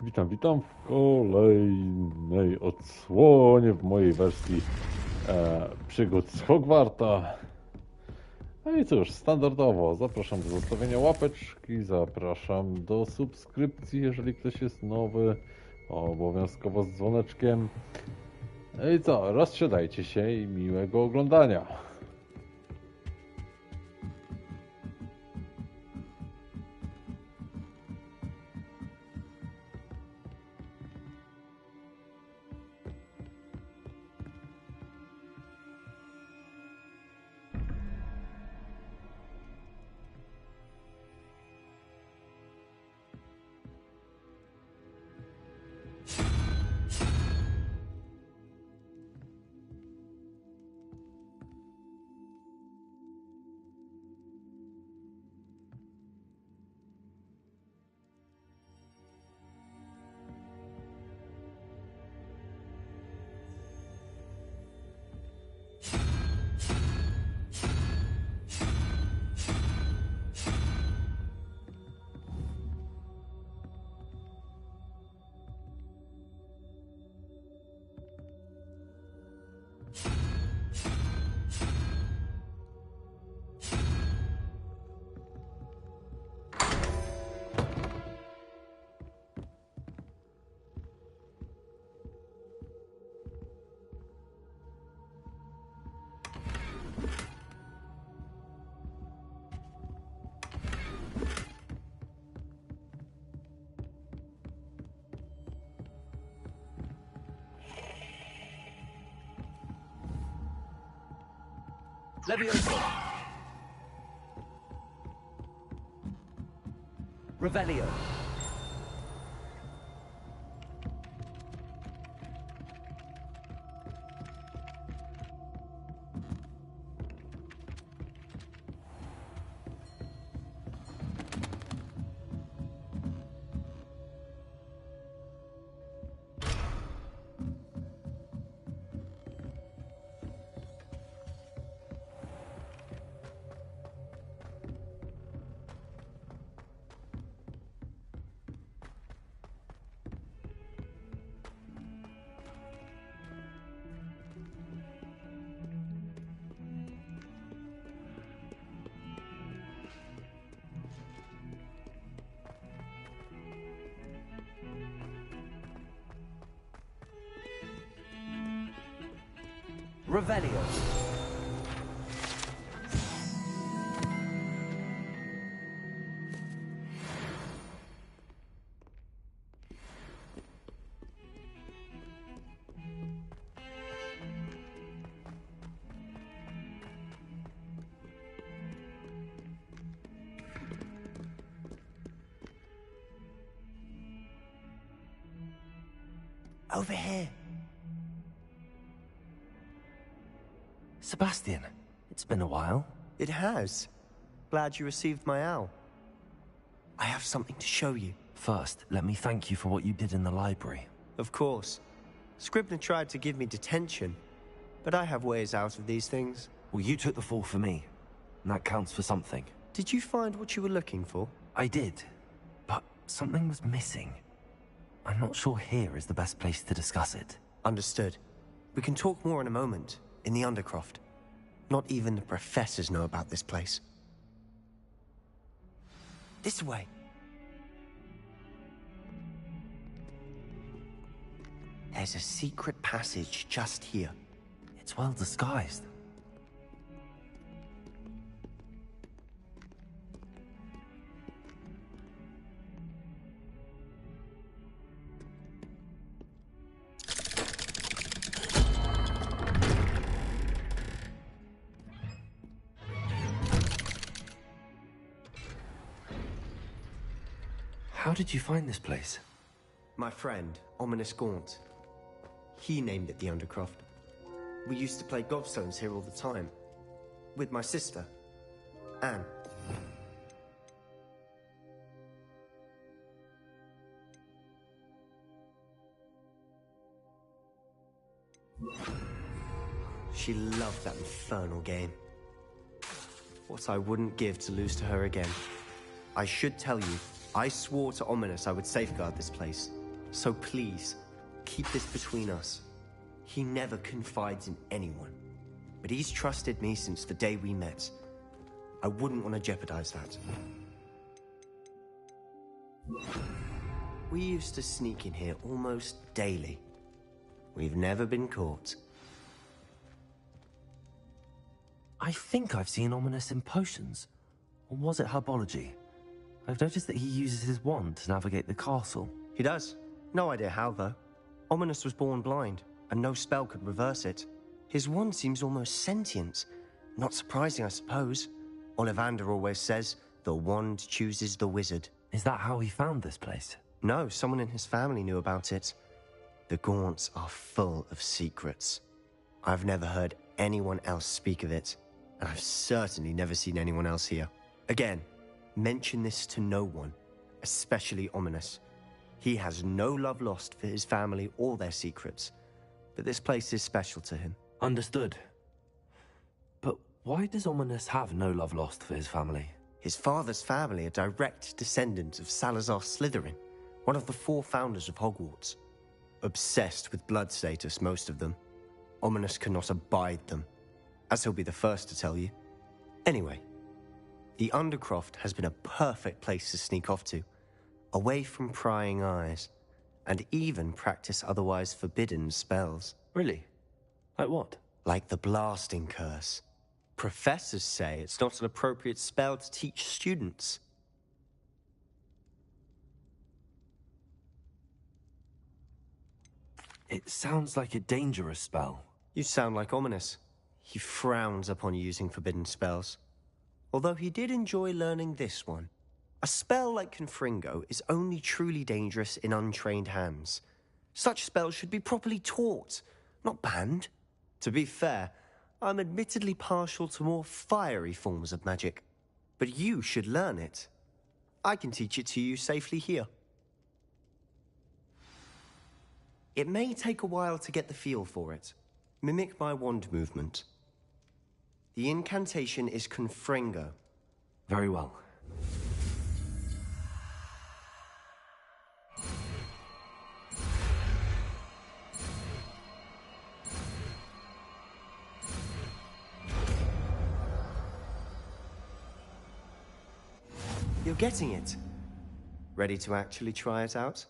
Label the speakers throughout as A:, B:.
A: Witam w kolejnej odsłonie w mojej wersji przygód z Hogwarta. No i cóż, standardowo zapraszam do zostawienia łapeczki, zapraszam do subskrypcji, jeżeli ktoś jest nowy, obowiązkowo z dzwoneczkiem. No i co, rozsiadajcie się i miłego oglądania.
B: Levioso. Revelio. Revelio. Over here.
C: Sebastian, it's been a while.
B: It has. Glad you received my owl. I have something to show you.
C: First, let me thank you for what you did in the library.
B: Of course. Scribner tried to give me detention, but I have ways out of these things.
C: Well, you took the fall for me, and that counts for something.
B: Did you find what you were looking for?
C: I did, but something was missing. I'm not sure here is the best place to discuss it.
B: Understood. We can talk more in a moment, in the Undercroft. Not even the professors know about this place. This way. There's a secret passage just here.
C: It's well disguised. How did you find this place?
B: My friend, Ominous Gaunt. He named it the Undercroft. We used to play gobstones here all the time. With my sister, Anne. She loved that infernal game. What I wouldn't give to lose to her again. I should tell you, I swore to Ominous I would safeguard this place. So please, keep this between us. He never confides in anyone. But he's trusted me since the day we met. I wouldn't want to jeopardize that. We used to sneak in here almost daily. We've never been caught.
C: I think I've seen Ominous in potions. Or was it herbology? I've noticed that he uses his wand to navigate the castle.
B: He does. No idea how, though. Ominous was born blind, and no spell could reverse it. His wand seems almost sentient. Not surprising, I suppose. Ollivander always says, the wand chooses the wizard.
C: Is that how he found this place?
B: No, someone in his family knew about it. The Gaunts are full of secrets. I've never heard anyone else speak of it, and I've certainly never seen anyone else here. Again, mention this to no one, especially Ominous. He has no love lost for his family or their secrets, but this place is special to him.
C: Understood. But why does Ominous have no love lost for his family?
B: His father's family are direct descendants of Salazar Slytherin, one of the 4 founders of Hogwarts. Obsessed with blood status, most of them. Ominous cannot abide them, as he'll be the first to tell you. Anyway, the Undercroft has been a perfect place to sneak off to, away from prying eyes, and even practice otherwise forbidden spells.
C: Really? Like what?
B: Like the blasting curse. Professors say it's not an appropriate spell to teach students.
C: It sounds like a dangerous spell.
B: You sound like Ominous. He frowns upon using forbidden spells. Although he did enjoy learning this one. A spell like Confringo is only truly dangerous in untrained hands. Such spells should be properly taught, not banned. To be fair, I'm admittedly partial to more fiery forms of magic. But you should learn it. I can teach it to you safely here. It may take a while to get the feel for it. Mimic my wand movement. The incantation is Confringo.
C: Very well.
B: You're getting it. Ready to actually try it out?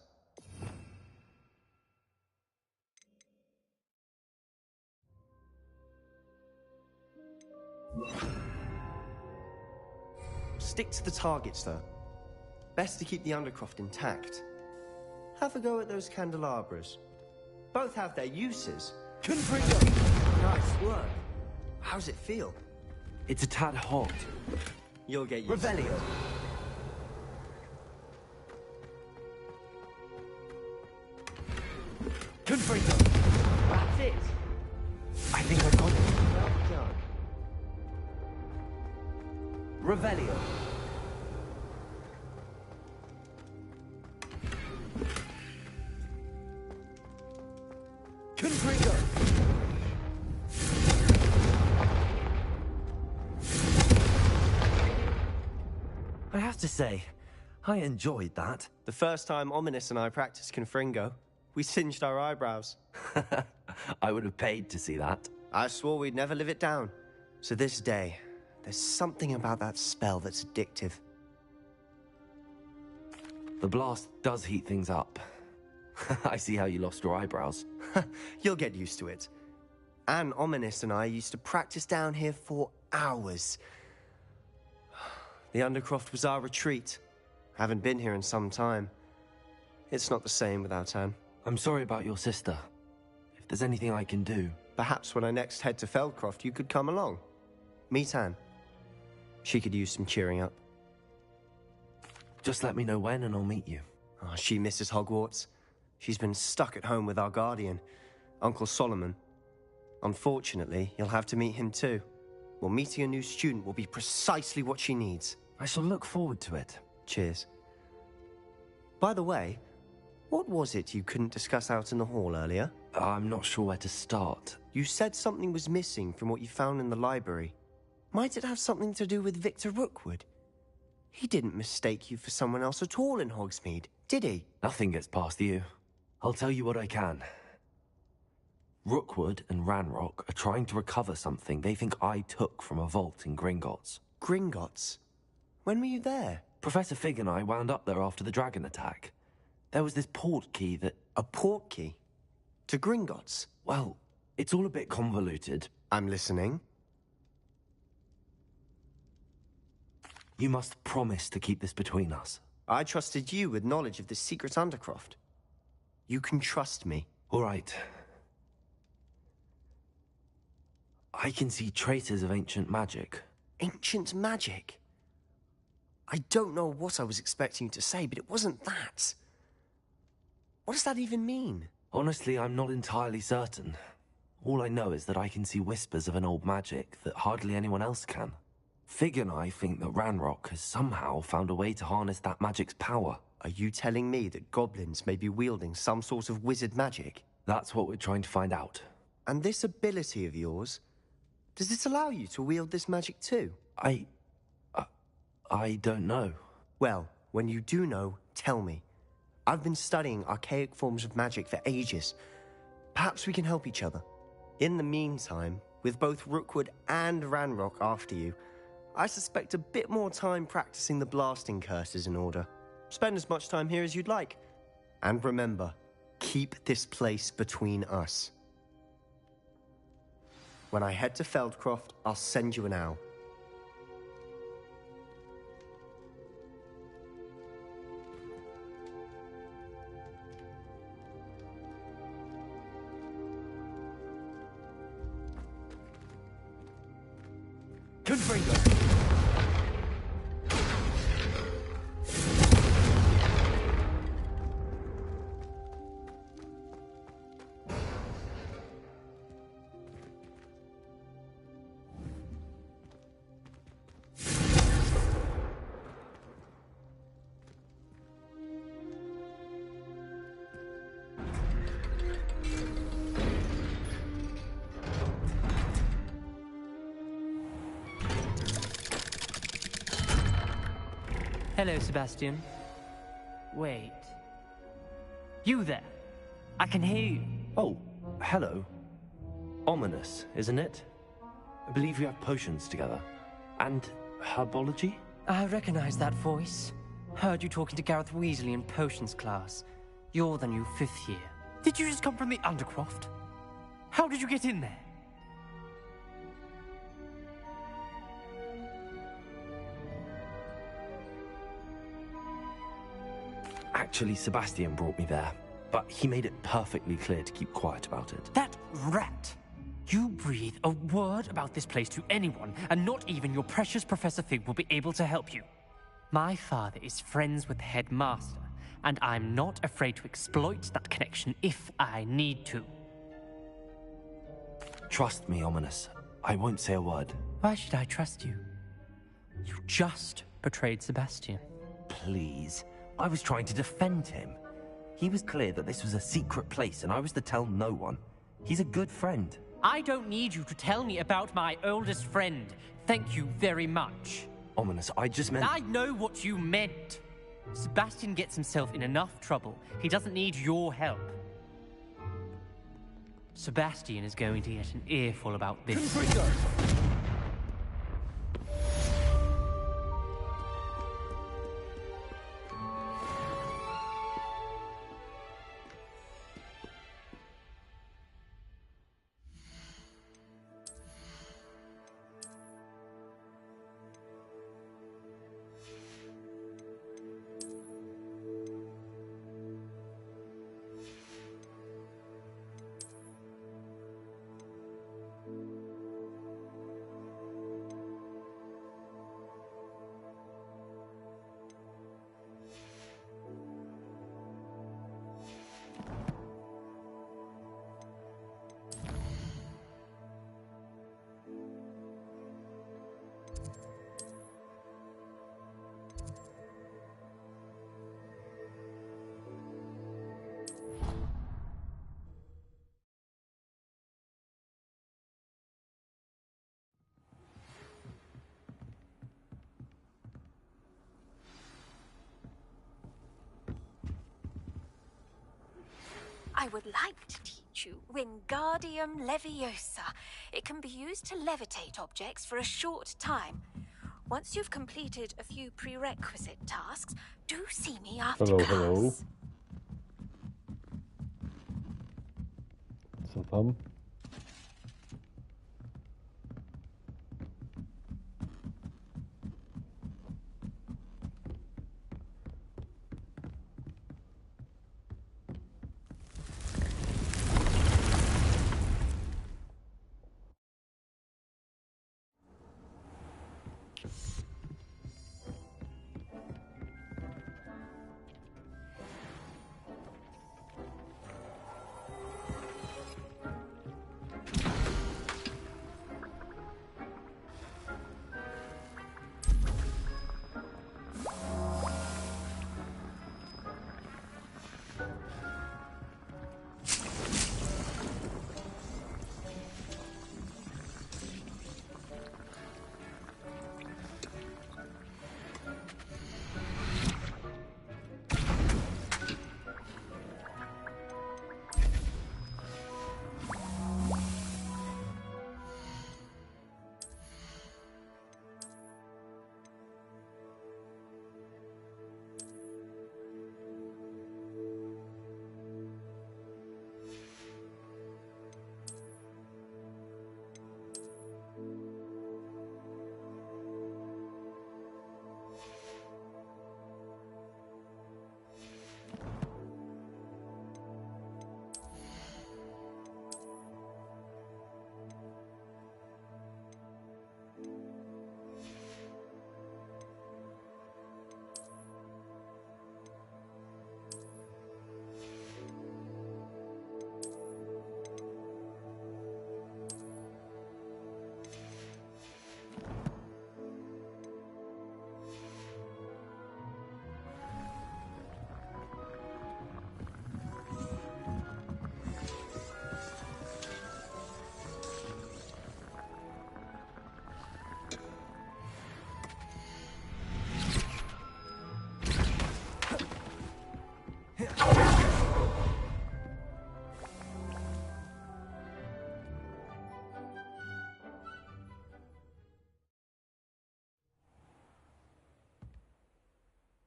B: Stick to the targets, though. Best to keep the Undercroft intact. Have a go at those candelabras. Both have their uses. Nice work. How's it feel?
C: It's a tad hot.
B: You'll get used to it.
C: Revelio. Confringo.
B: That's it.
C: I think I got it.
B: Well done.
C: Revelio. Confringo. I have to say, I enjoyed that.
B: The first time Ominous and I practiced Confringo, we singed our eyebrows.
C: I would have paid to see that.
B: I swore we'd never live it down. So this day, there's something about that spell that's addictive.
C: The blast does heat things up. I see how you lost your eyebrows.
B: You'll get used to it. Anne, Ominous, and I used to practice down here for hours. The Undercroft was our retreat. Haven't been here in some time. It's not the same without Anne.
C: I'm sorry about your sister. If there's anything I can do...
B: Perhaps when I next head to Feldcroft, you could come along. Meet Anne. She could use some cheering up.
C: Just let me know when and I'll meet you.
B: Oh, she misses Hogwarts. She's been stuck at home with our guardian, Uncle Solomon. Unfortunately, you'll have to meet him too. Well, meeting a new student will be precisely what she needs.
C: I shall look forward to it.
B: Cheers. By the way, what was it you couldn't discuss out in the hall earlier?
C: I'm not sure where to start.
B: You said something was missing from what you found in the library. Might it have something to do with Victor Rookwood? He didn't mistake you for someone else at all in Hogsmeade, did he?
C: Nothing gets past you. I'll tell you what I can. Rookwood and Ranrock are trying to recover something they think I took from a vault in Gringotts.
B: Gringotts? When were you there?
C: Professor Fig and I wound up there after the dragon attack. There was this port key that...
B: A port key? To Gringotts?
C: Well, it's all a bit convoluted.
B: I'm listening.
C: You must promise to keep this between us.
B: I trusted you with knowledge of this secret undercroft. You can trust me.
C: All right. I can see traces of ancient magic.
B: Ancient magic? I don't know what I was expecting you to say, but it wasn't that. What does that even mean?
C: Honestly, I'm not entirely certain. All I know is that I can see whispers of an old magic that hardly anyone else can. Fig and I think that Ranrock has somehow found a way to harness that magic's power.
B: Are you telling me that goblins may be wielding some sort of wizard magic?
C: That's what we're trying to find out.
B: And this ability of yours, does it allow you to wield this magic too?
C: I don't know.
B: Well, when you do know, tell me. I've been studying archaic forms of magic for ages. Perhaps we can help each other. In the meantime, with both Rookwood and Ranrock after you, I suspect a bit more time practicing the blasting curse is in order. Spend as much time here as you'd like. And remember, keep this place between us. When I head to Feldcroft, I'll send you an owl.
C: Confringo!
D: Hello, Sebastian. Wait. You there? I can hear you.
C: Oh, hello. Ominous, isn't it? I believe we have potions together. And herbology?
D: I recognize that voice. Heard you talking to Gareth Weasley in potions class. You're the new 5th year. Did you just come from the Undercroft? How did you get in there?
C: Actually, Sebastian brought me there, but he made it perfectly clear to keep quiet about it.
D: That rat! You breathe a word about this place to anyone, and not even your precious Professor Fig will be able to help you. My father is friends with the headmaster, and I'm not afraid to exploit that connection if I need to.
C: Trust me, Ominous. I won't say a word.
D: Why should I trust you? You just betrayed Sebastian.
C: Please. I was trying to defend him. He was clear that this was a secret place and I was to tell no one. He's a good friend.
D: I don't need you to tell me about my oldest friend. Thank you very much.
C: Ominous, I just meant...
D: I know what you meant. Sebastian gets himself in enough trouble. He doesn't need your help. Sebastian is going to get an earful about this.
E: I would like to teach you Wingardium Leviosa. It can be used to levitate objects for a short time. Once you've completed a few prerequisite tasks, do see me after class.
A: Hello. Co tam?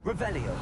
C: Revelio.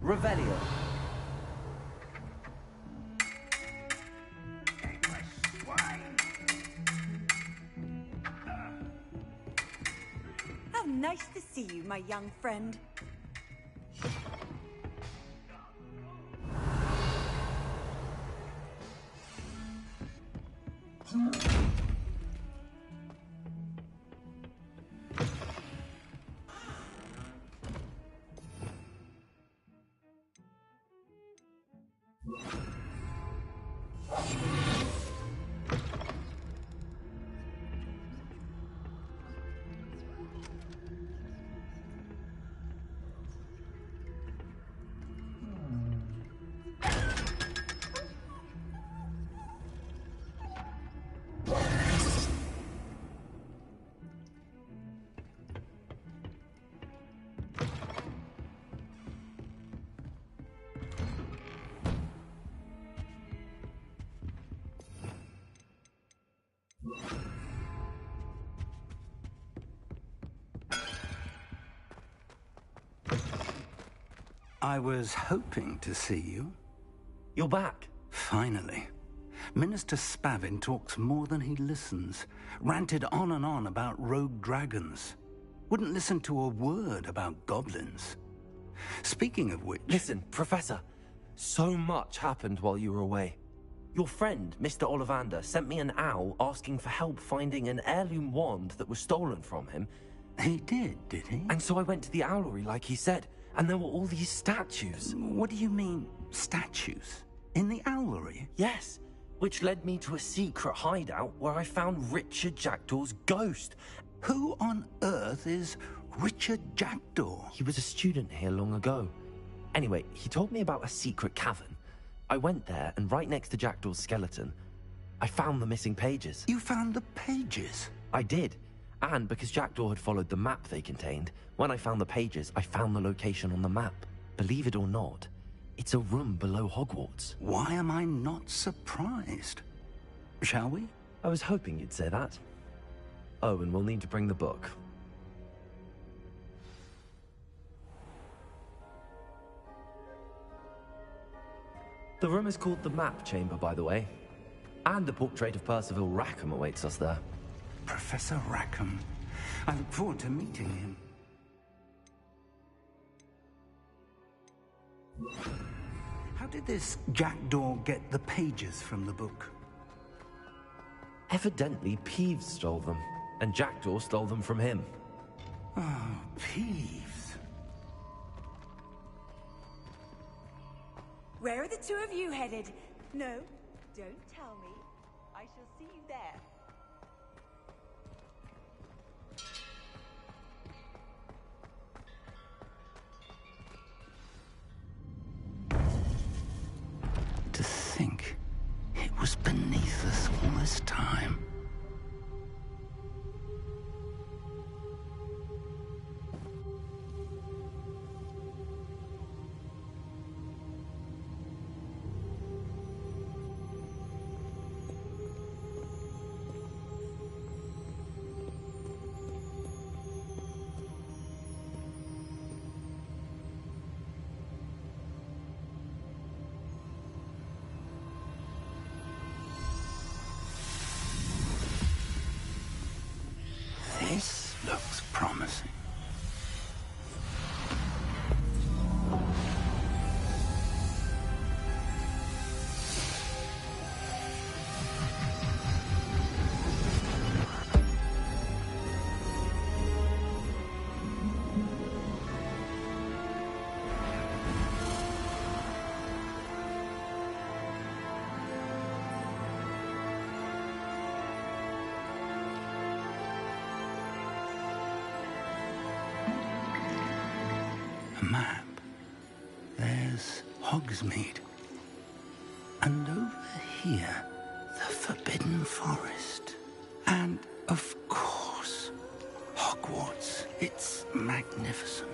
C: Revelio.
F: How nice to see you, my young friend.
G: I was hoping to see you.
C: You're back.
G: Finally. Minister Spavin talks more than he listens. Ranted on and on about rogue dragons. Wouldn't listen to a word about goblins. Speaking of which...
C: Listen, Professor. So much happened while you were away. Your friend, Mr. Ollivander, sent me an owl asking for help finding an heirloom wand that was stolen from him.
G: He did he?
C: And so I went to the owlery like he said, and there were all these statues.
G: What do you mean, statues? In the owlery?
C: Yes, which led me to a secret hideout where I found Richard Jackdaw's ghost.
G: Who on earth is Richard Jackdaw?
C: He was a student here long ago. Anyway, he told me about a secret cavern. I went there, and right next to Jackdaw's skeleton, I found the missing pages.
G: You found the pages?
C: I did. And because Jackdaw had followed the map they contained, when I found the pages, I found the location on the map. Believe it or not, it's a room below Hogwarts.
G: Why am I not surprised? Shall we?
C: I was hoping you'd say that. Oh, and we'll need to bring the book. The room is called the Map Chamber, by the way. And a portrait of Percival Rackham awaits us there.
G: Professor Rackham. I look forward to meeting him. How did this Jackdaw get the pages from the book?
C: Evidently, Peeves stole them, and Jackdaw stole them from him.
G: Oh, Peeves.
F: Where are the two of you headed? No, don't tell me. I shall see you there.
G: To think it was beneath us all this time. This looks promising. A map. There's Hogsmeade. And over here, the Forbidden Forest. And, of course, Hogwarts. It's magnificent.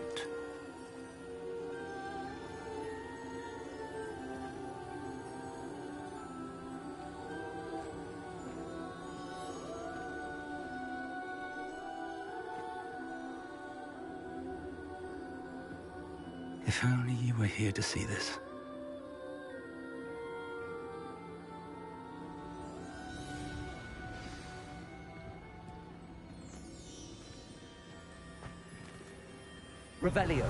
G: If only you were here to see this.
C: Revelio.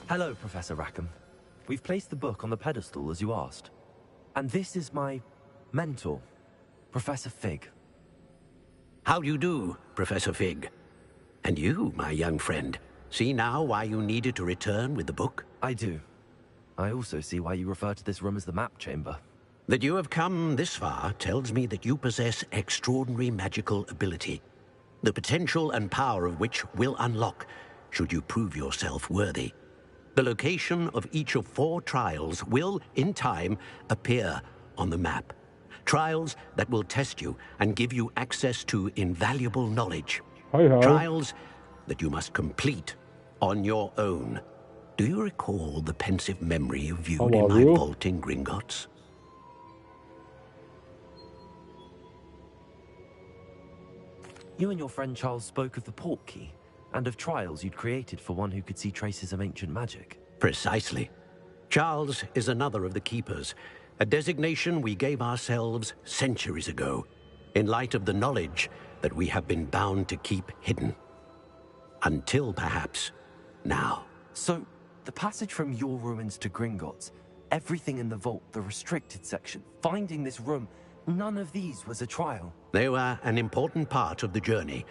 C: Hello, Professor Rackham. We've placed the book on the pedestal as you asked. And this is my mentor, Professor Fig.
H: How do you do, Professor Fig? And you, my young friend, see now why you needed to return with the book?
C: I do. I also see why you refer to this room as the Map Chamber.
H: That you have come this far tells me that you possess extraordinary magical ability, the potential and power of which will unlock should you prove yourself worthy. The location of each of 4 trials will, in time, appear on the map. Trials that will test you and give you access to invaluable knowledge.
A: Hi, hi.
H: Trials that you must complete on your own. Do you recall the pensive memory you viewed in my vault in Gringotts?
C: You and your friend Charles spoke of the port key. And of trials you'd created for one who could see traces of ancient magic.
H: Precisely. Charles is another of the Keepers, a designation we gave ourselves centuries ago, in light of the knowledge that we have been bound to keep hidden. Until, perhaps, now.
C: So, the passage from your ruins to Gringotts, everything in the vault, the restricted section, finding this room, none of these was a trial.
H: They were an important part of the journey,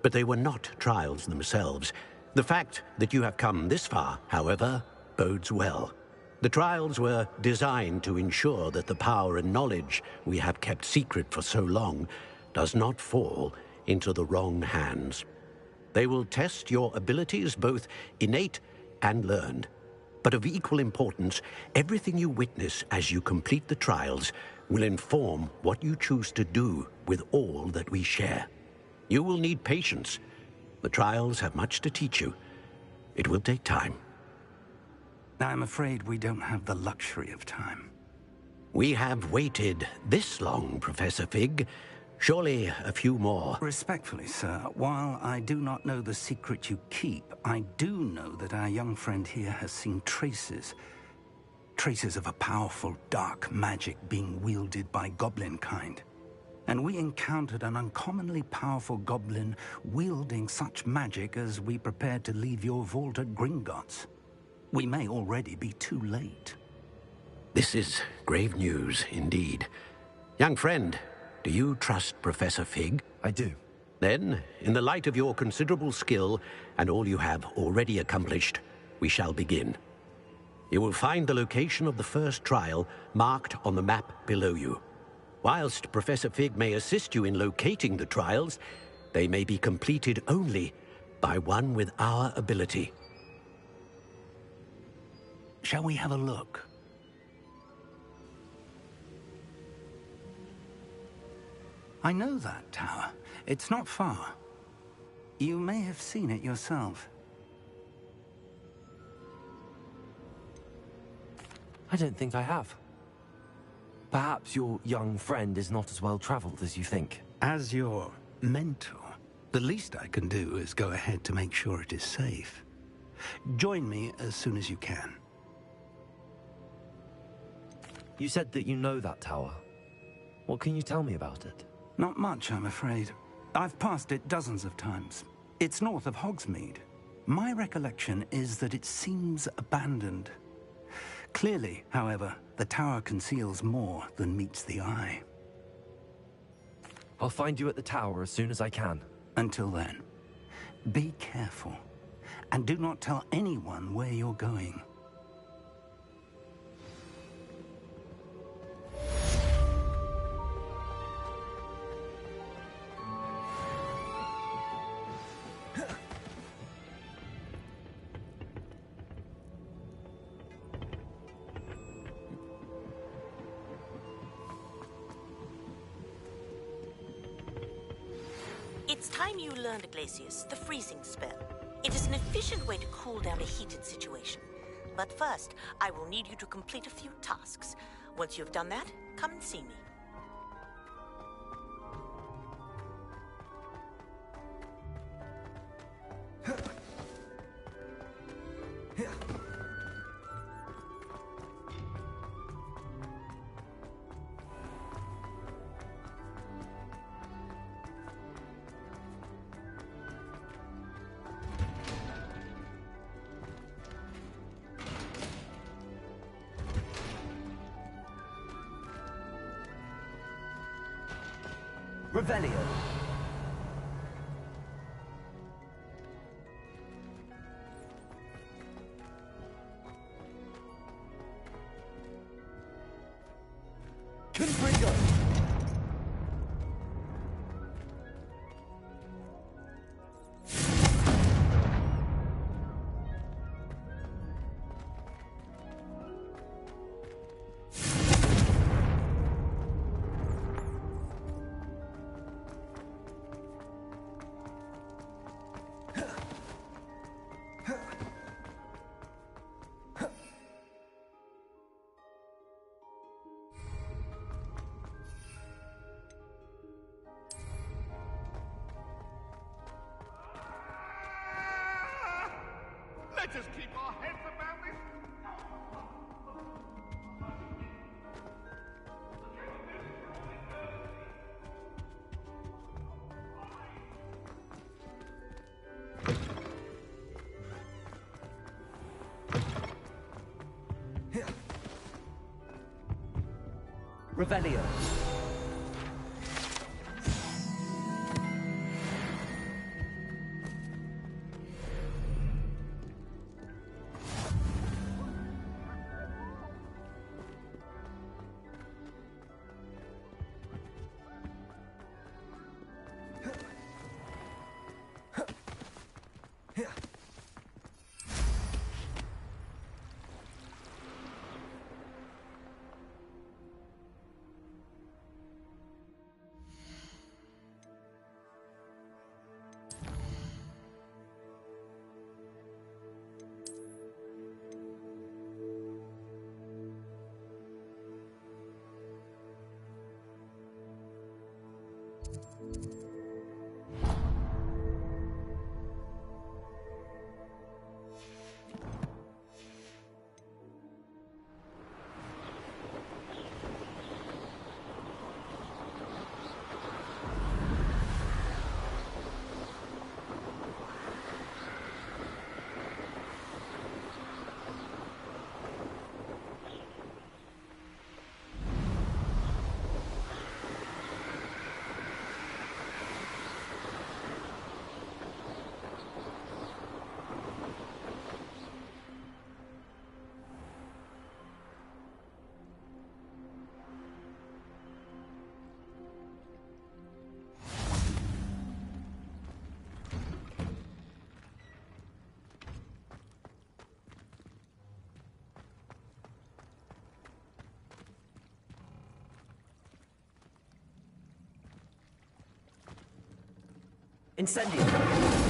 H: but they were not trials themselves. The fact that you have come this far, however, bodes well. The trials were designed to ensure that the power and knowledge we have kept secret for so long does not fall into the wrong hands. They will test your abilities, both innate and learned. But of equal importance, everything you witness as you complete the trials will inform what you choose to do with all that we share. You will need patience. The trials have much to teach you. It will take time.
G: I'm afraid we don't have the luxury of time.
H: We have waited this long, Professor Fig. Surely a few more.
G: Respectfully, sir, while I do not know the secret you keep, I do know that our young friend here has seen traces of a powerful dark magic being wielded by goblin kind. And we encountered an uncommonly powerful goblin wielding such magic as we prepared to leave your vault at Gringotts. We may already be too late.
H: This is grave news indeed. Young friend, do you trust Professor Fig?
C: I do.
H: Then, in the light of your considerable skill and all you have already accomplished, we shall begin. You will find the location of the first trial marked on the map below you. Whilst Professor Fig may assist you in locating the trials, they may be completed only by one with our ability.
G: Shall we have a look? I know that tower. It's not far. You may have seen it yourself.
C: I don't think I have. Perhaps your young friend is not as well traveled as you think.
G: As your mentor, the least I can do is go ahead to make sure it is safe. Join me as soon as you can.
C: You said that you know that tower. What can you tell me about it?
G: Not much, I'm afraid. I've passed it dozens of times. It's north of Hogsmeade. My recollection is that it seems abandoned. Clearly, however, the tower conceals more than meets the eye.
C: I'll find you at the tower as soon as I can.
G: Until then, be careful, and do not tell anyone where you're going.
I: It's time you learned, Glacius, the freezing spell. It is an efficient way to cool down a heated situation. But first, I will need you to complete a few tasks. Once you've done that, come and see me.
C: Revelio. Confringo.
J: Let us keep our heads about this.
K: Revelio. Incendio.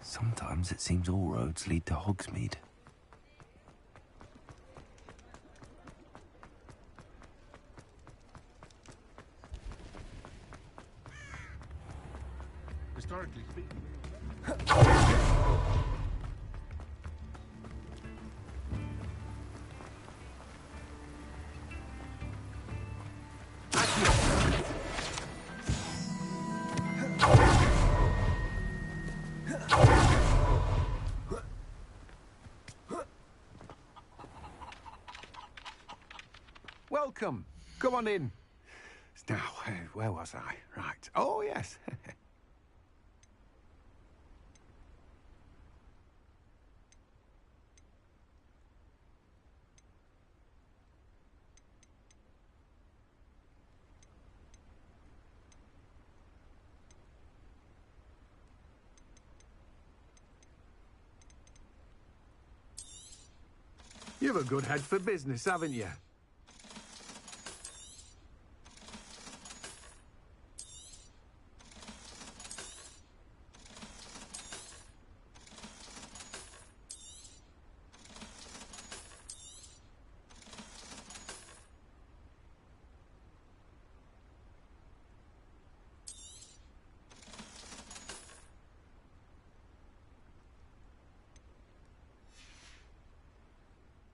C: Sometimes it seems all roads lead to Hogsmeade.
J: Historically speaking.
L: Welcome. Come on in. Now, where was I? Right. Oh, yes. You've a good head for business, haven't you?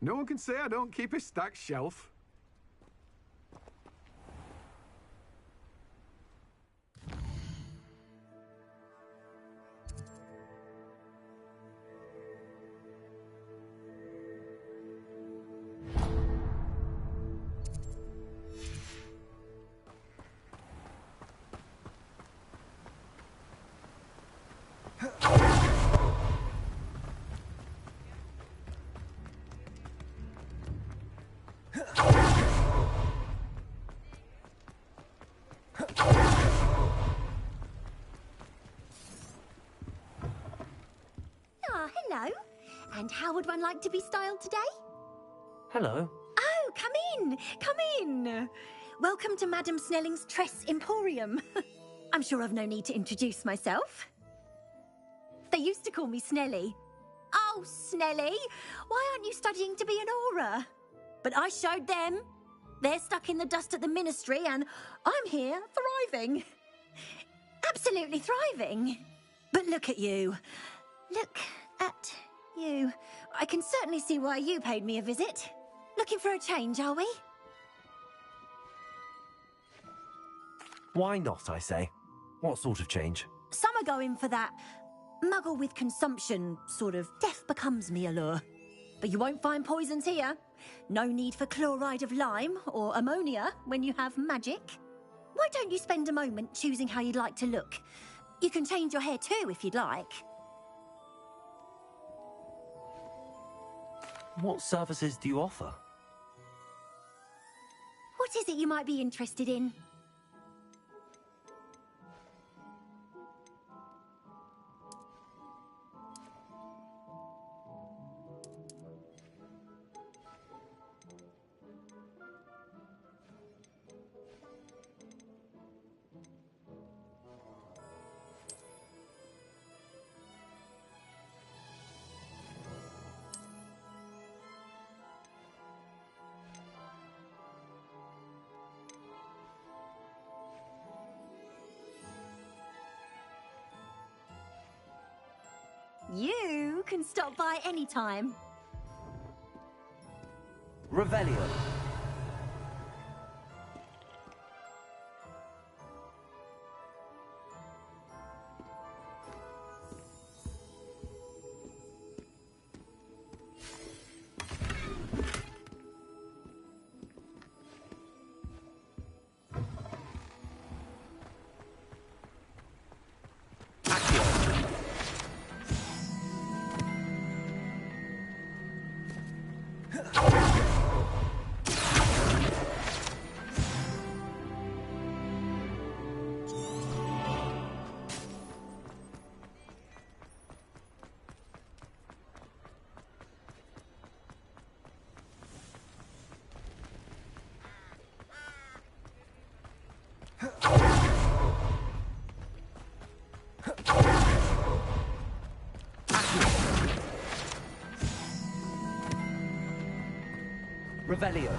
L: No one can say I don't keep a stacked shelf.
M: And how would one like to be styled today?
C: Hello.
M: Oh, come in, come in. Welcome to Madame Snelling's Tress Emporium. I'm sure I've no need to introduce myself. They used to call me Snelly. Oh, Snelly, why aren't you studying to be an aura? But I showed them. They're stuck in the dust at the ministry, and I'm here, thriving. Absolutely thriving. But look at you. Look at you. I can certainly see why you paid me a visit. Looking for a change, are we?
C: Why not, I say? What sort of change?
M: Some are going for that muggle with consumption, sort of death becomes me allure. But you won't find poisons here. No need for chloride of lime or ammonia when you have magic. Why don't you spend a moment choosing how you'd like to look? You can change your hair too if you'd like.
C: What services do you offer?
M: What is it you might be interested in? You can stop by any time.
K: Revelio. Revelio.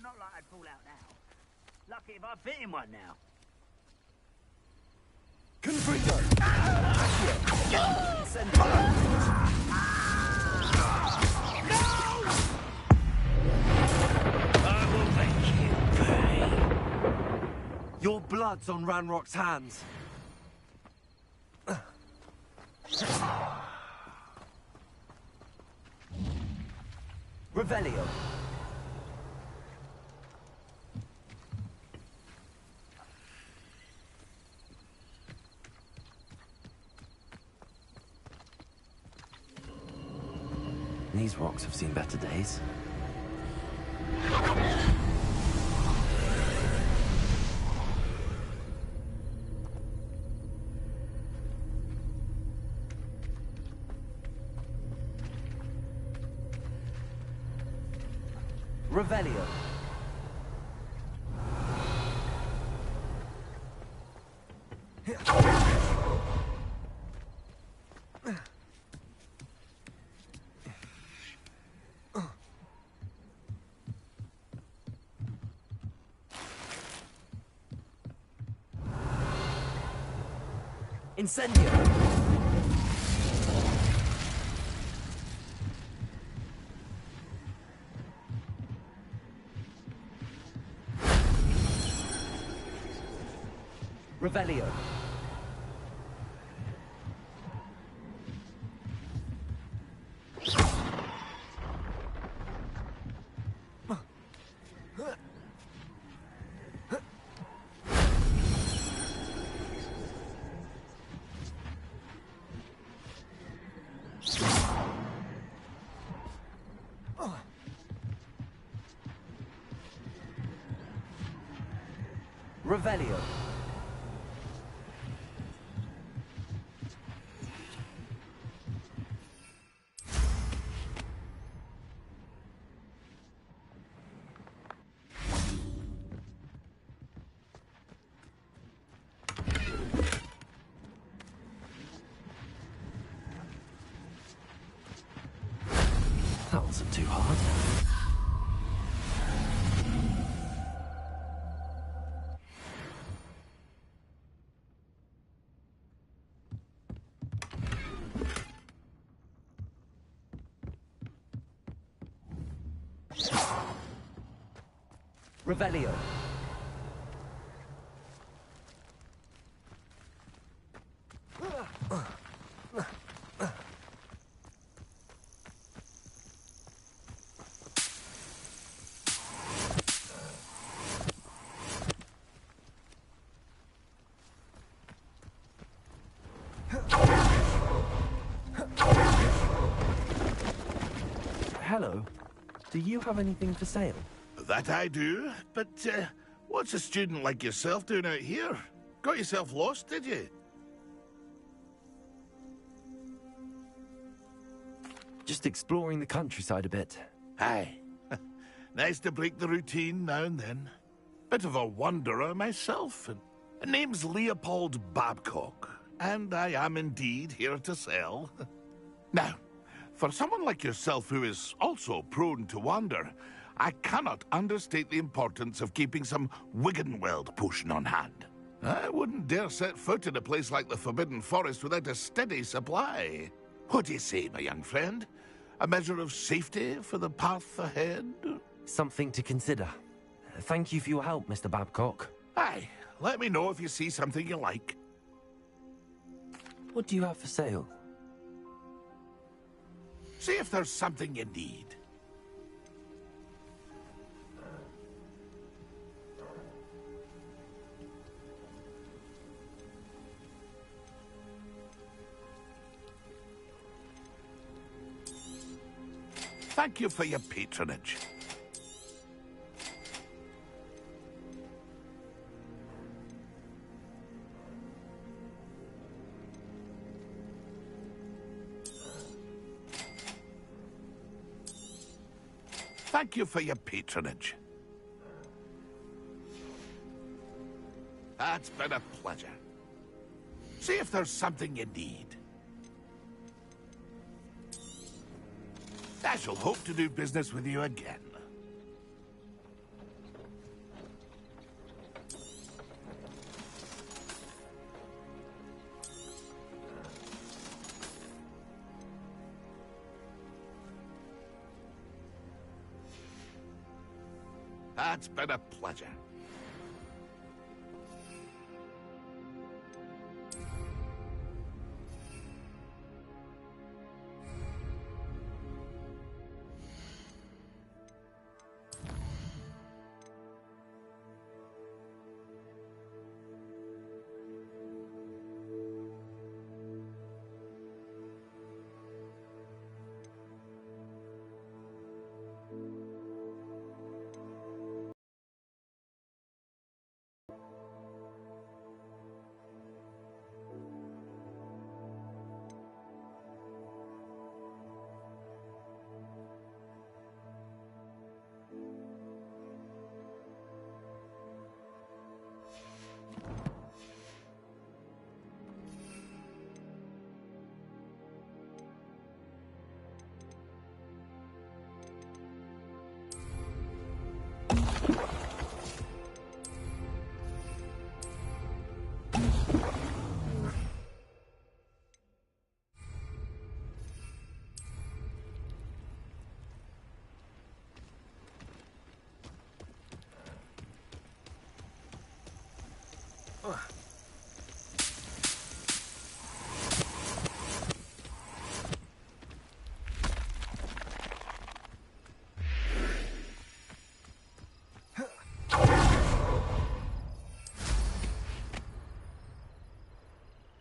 N: Not like I'd fall out now. Lucky if I fit in one now.
K: Confringo.
N: I will make you pay.
C: Your blood's on Ranrock's hands.
K: Revelio.
C: These rocks have seen better days.
K: Revelio. Incendio! Revelio. Revelio.
C: That wasn't too hard.
K: Revelio.
C: Hello. Do you have anything for sale?
J: That I do, but what's a student like yourself doing out here? Got yourself lost, did you?
C: Just exploring the countryside a bit.
J: Aye. Nice to break the routine now and then. Bit of a wanderer myself. And name's Leopold Babcock, and I am indeed here to sell. Now, for someone like yourself who is also prone to wander, I cannot understate the importance of keeping some Wiggenweld potion on hand. I wouldn't dare set foot in a place like the Forbidden Forest without a steady supply. What do you say, my young friend? A measure of safety for the path ahead?
C: Something to consider. Thank you for your help, Mr. Babcock.
J: Aye, let me know if you see something you like.
C: What do you have for sale?
J: See if there's something you need. Thank you for your patronage. Thank you for your patronage. That's been a pleasure. See if there's something you need. I shall hope to do business with you again. That's been a pleasure.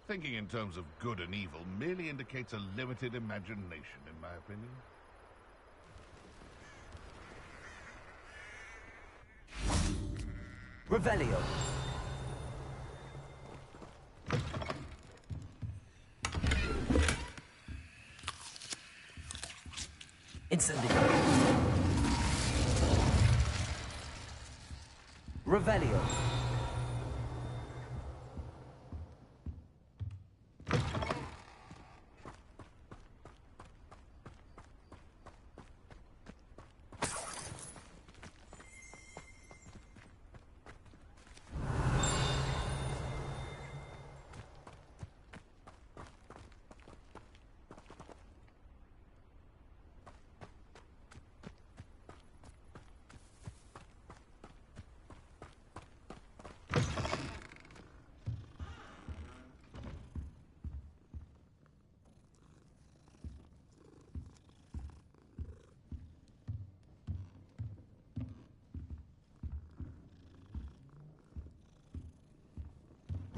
J: Thinking in terms of good and evil merely indicates a limited imagination, in my opinion.
K: Revelio. Incendio. Revelio.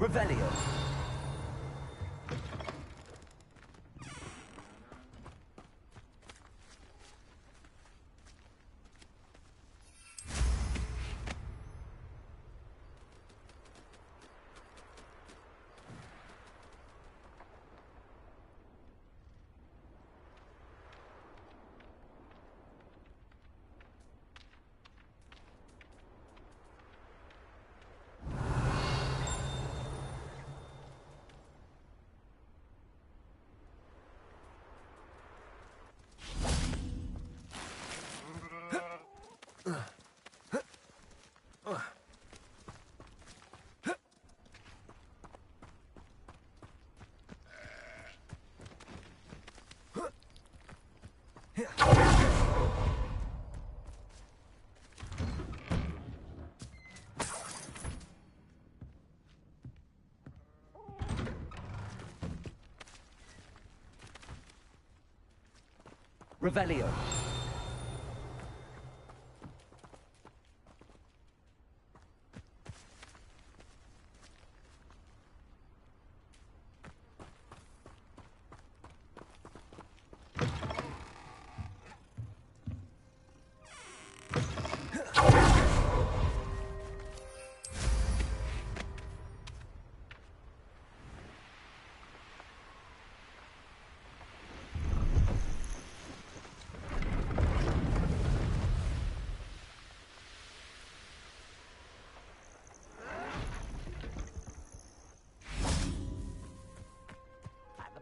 K: Revelio. Revelio.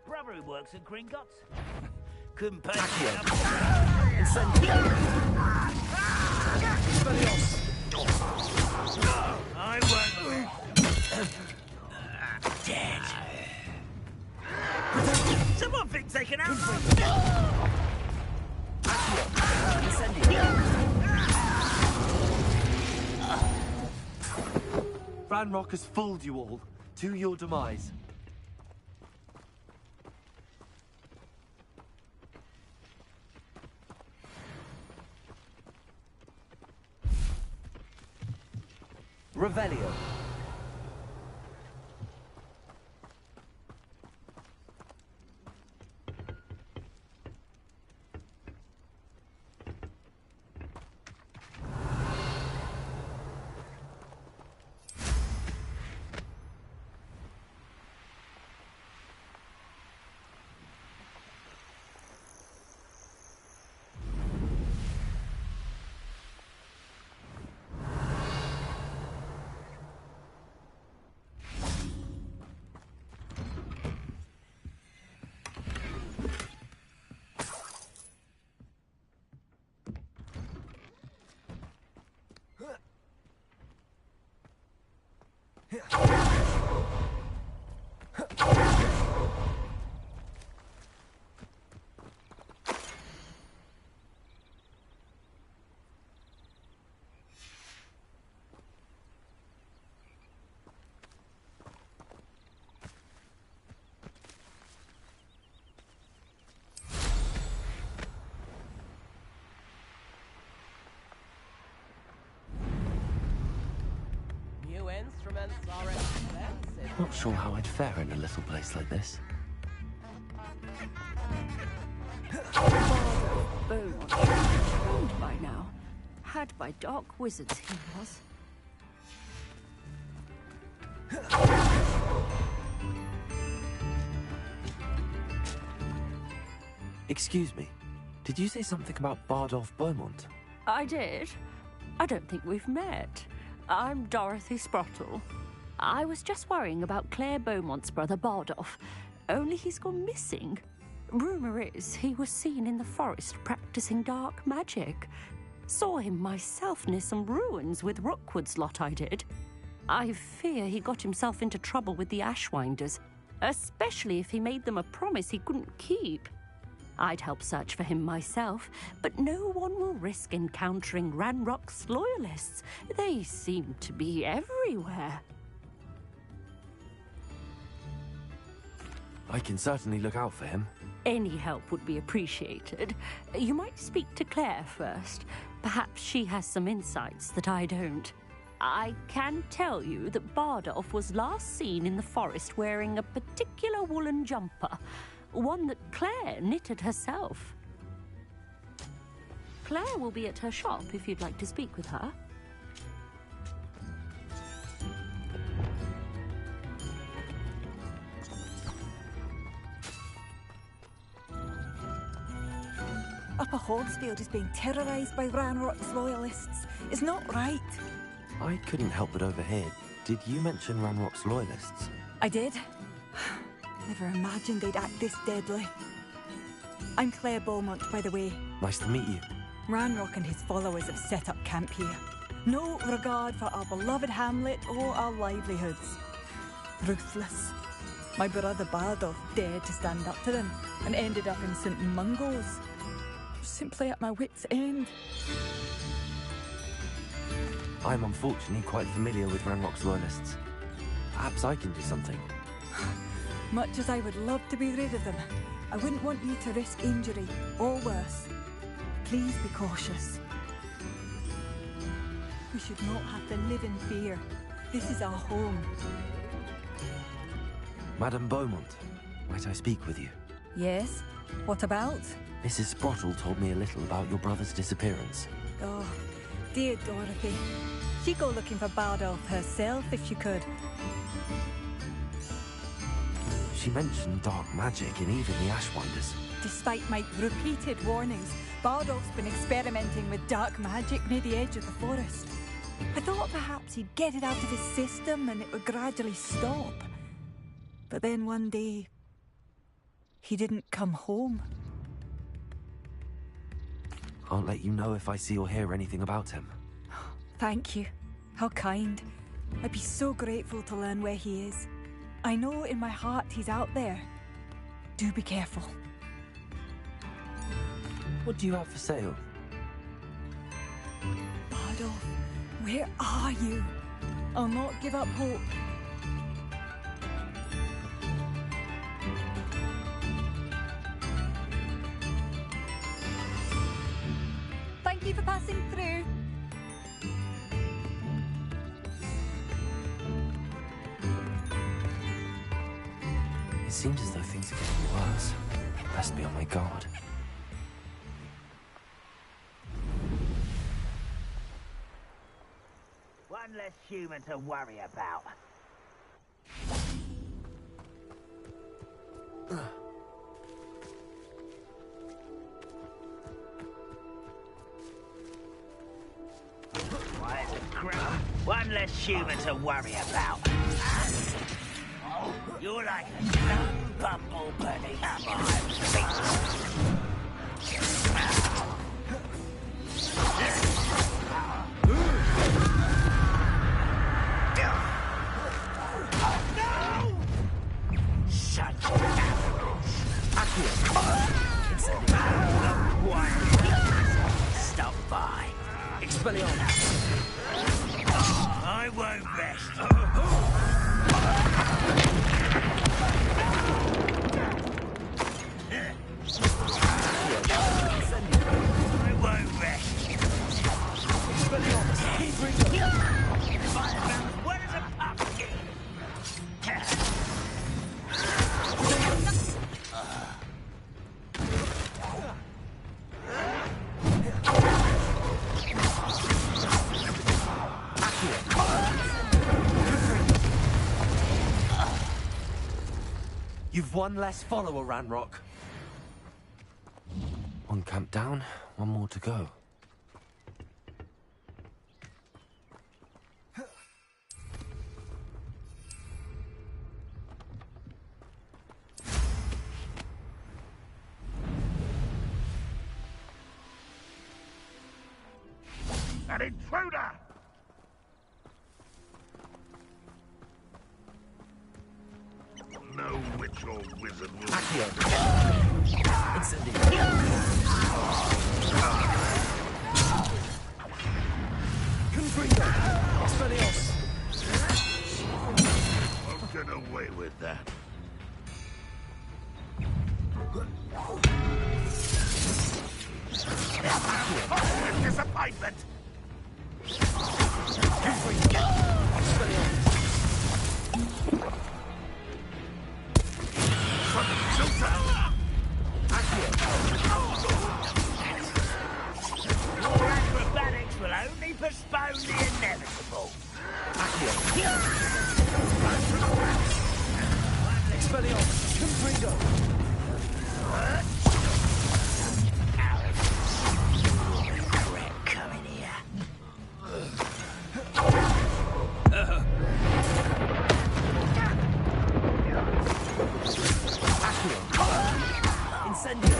N: Brother who works at Gringotts. Couldn't pay I won't. Dead. Someone think they can out.
C: Ranrock has fooled you all to your demise.
K: Revelio.
O: instruments are expensive.
C: Not sure how I'd fare in a little place like this.
P: Beaumont, owned by now. Had by dark wizards, he was.
C: Excuse me, did you say something about Bardolph Beaumont?
P: I did. I don't think we've met. I'm Dorothy Sprottle. I was just worrying about Claire Beaumont's brother Bardolph, only he's gone missing. Rumour is he was seen in the forest practicing dark magic. Saw him myself near some ruins with Rookwood's lot I did. I fear he got himself into trouble with the Ashwinders, especially if he made them a promise he couldn't keep. I'd help search for him myself, but no one will risk encountering Ranrock's loyalists. They seem to be everywhere.
C: I can certainly look out for him.
P: Any help would be appreciated. You might speak to Claire first. Perhaps she has some insights that I don't. I can tell you that Bardolph was last seen in the forest wearing a particular woolen jumper, one that Claire knitted herself. Claire will be at her shop if you'd like to speak with her.
F: Upper Hogsfield is being terrorised by Ranrock's loyalists. It's not right.
C: I couldn't help but overhear. Did you mention Ranrock's loyalists?
F: I did. Never imagined they'd act this deadly. I'm Claire Beaumont, by the way.
C: Nice to meet you.
F: Ranrock and his followers have set up camp here. No regard for our beloved hamlet or our livelihoods. Ruthless. My brother Bardolph dared to stand up to them and ended up in St. Mungo's. Simply at my wit's end.
C: I'm unfortunately quite familiar with Ranrock's loyalists. Perhaps I can do something.
F: Much as I would love to be rid of them, I wouldn't want you to risk injury, or worse. Please be cautious. We should not have to live in fear. This is our home.
C: Madame Beaumont, might I speak with you?
F: Yes? What about?
C: Mrs. Sprottle told me a little about your brother's disappearance.
F: Oh, dear Dorothy. She'd go looking for Bardolph herself if she could.
C: She mentioned dark magic and even the Ashwinders.
F: Despite my repeated warnings, Bardolph's been experimenting with dark magic near the edge of the forest. I thought perhaps he'd get it out of his system and it would gradually stop. But then one day, he didn't come home.
C: I'll let you know if I see or hear anything about him.
F: Thank you. How kind. I'd be so grateful to learn where he is. I know in my heart he's out there. Do be careful.
C: What do you have for sale?
F: Bardolph, where are you? I'll not give up hope. Thank you for passing through.
C: It seems as though things are getting worse. Best be on my guard.
N: One less human to worry about. One less human to worry about. You're like a dumb bumblebee, am I? No! Such arrogance. It's the one stop by.
K: Expelliarmus.
N: I won't rest. I won't rest.
C: You've one less follower, Ranrock. One camp down, one more to go.
J: An intruder! No witch or wizard will...
K: Confringo! Expelliarmus!
J: Won't get away with that. Disappointment!
N: Your acrobatics will only postpone the inevitable.
K: Expelliarmus! Confringo!
N: Crap coming here.
K: Incendio!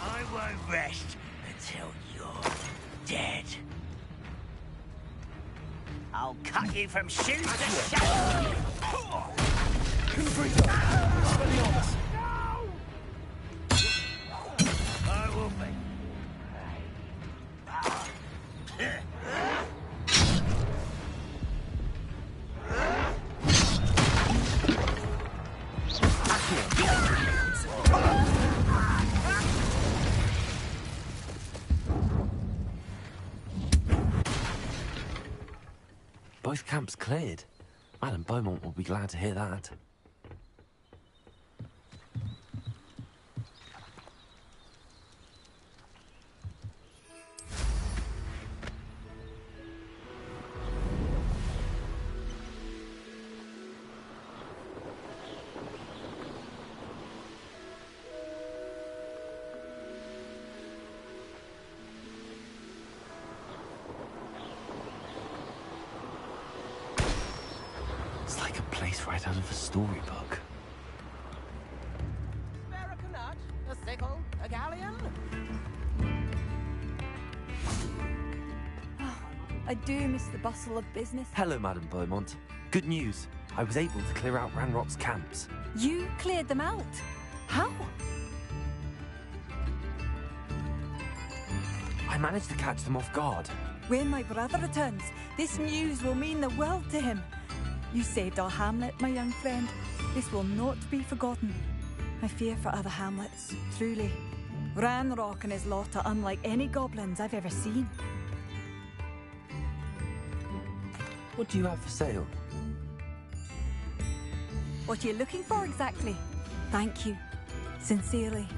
N: I won't rest until you're dead. I'll cut you from shoes to shadow.
K: Confringo! Expelliarmus!
N: I will be.
C: Both camps cleared. Madam Beaumont will be glad to hear that. It's like a place right out of a storybook.
O: Spare a nut, a sickle, a galleon?
F: I do miss the bustle of business.
C: Hello, Madam Beaumont. Good news. I was able to clear out Ranrock's camps.
F: You cleared them out? How?
C: I managed to catch them off guard.
F: When my brother returns, this news will mean the world to him. You saved our hamlet, my young friend. This will not be forgotten. I fear for other hamlets, truly. Ranrock and his lot are unlike any goblins I've ever seen.
C: What do you have for sale?
F: What are you looking for exactly? Thank you. Sincerely.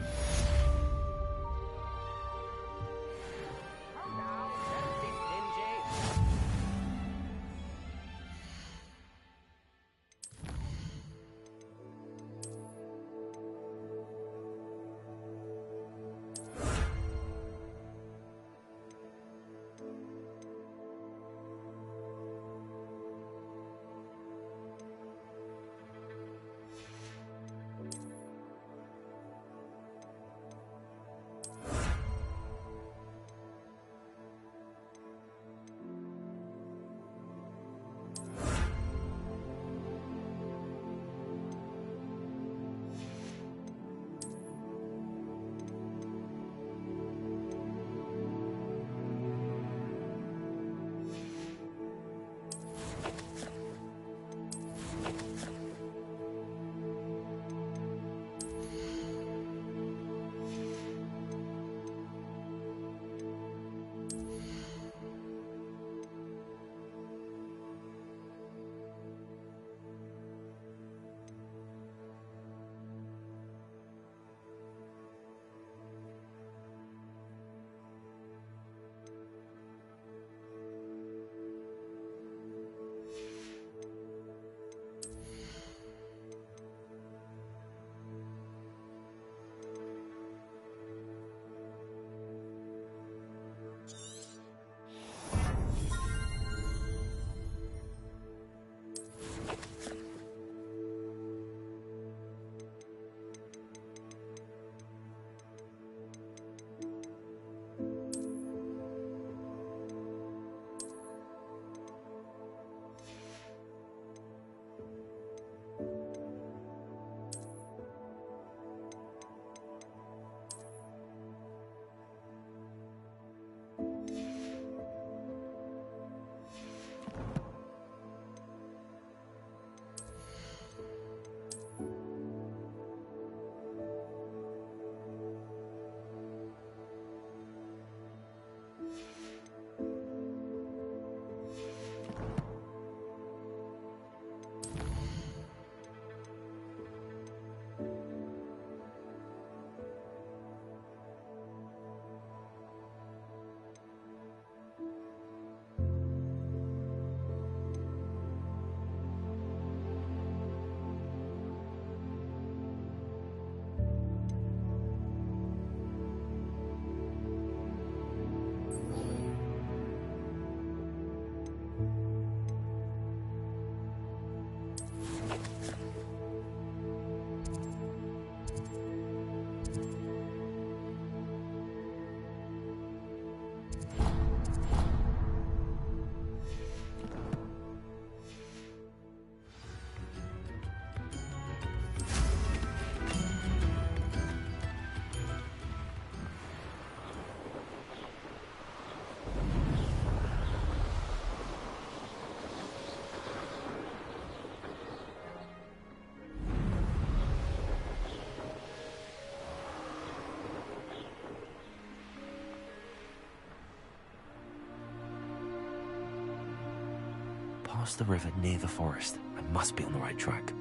C: Past the river near the forest. I must be on the right track.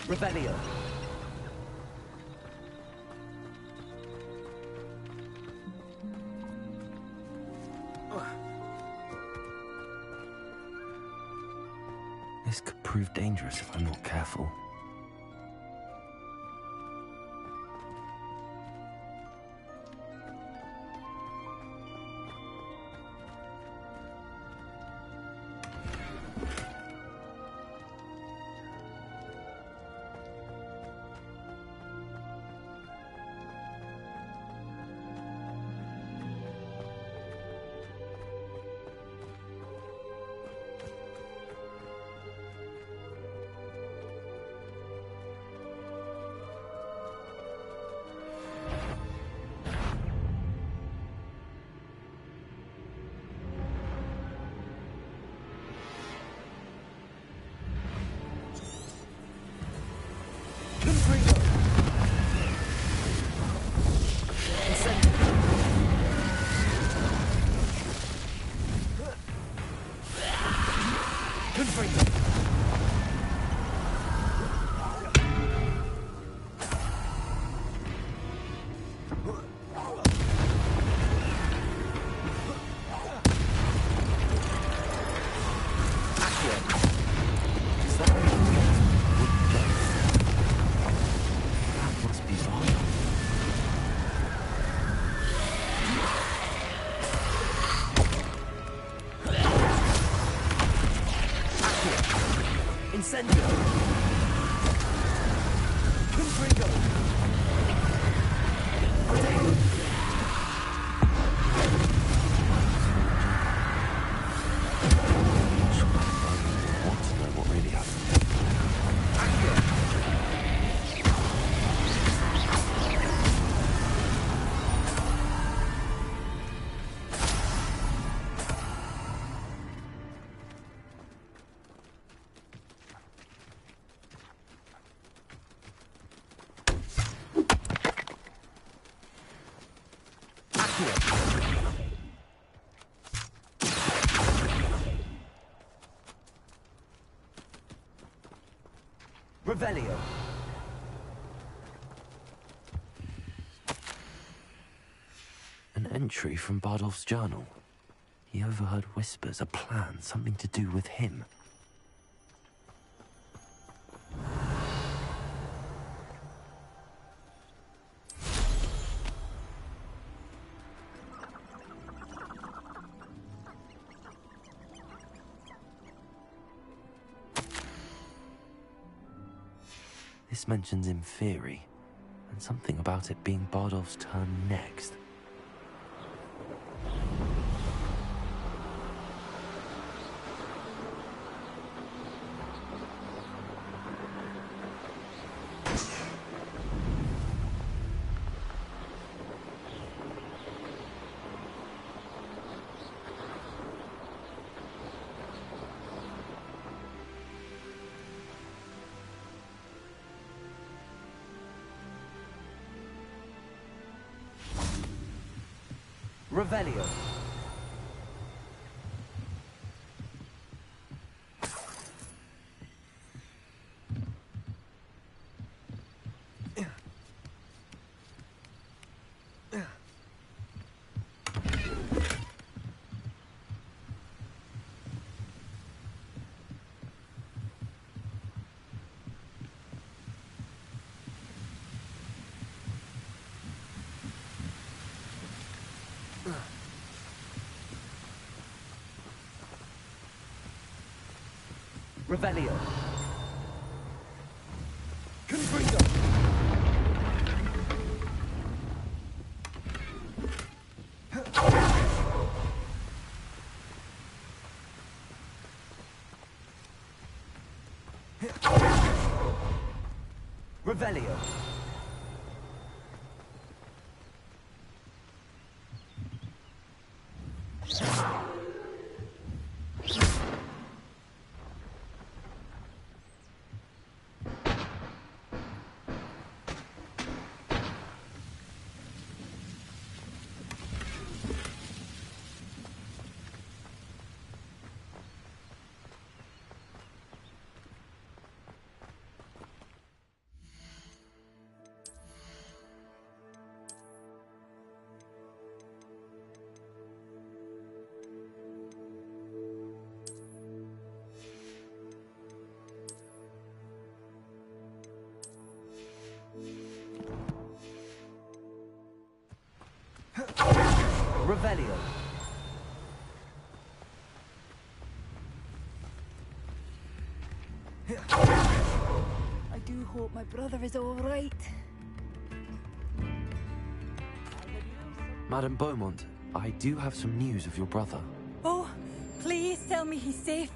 K: Revelio.
C: This could prove dangerous if I'm not careful.
K: Revelio.
C: An entry from Bardolph's journal. He overheard whispers, a plan, something to do with him. This mentions Inferi, and something about it being Bardolph's turn next.
K: Revelio. Revelio. Confringo. Revelio. Revelio.
F: I do hope my brother is all right.
C: Madame Beaumont, I do have some news of your brother.
F: Oh, please tell me he's safe.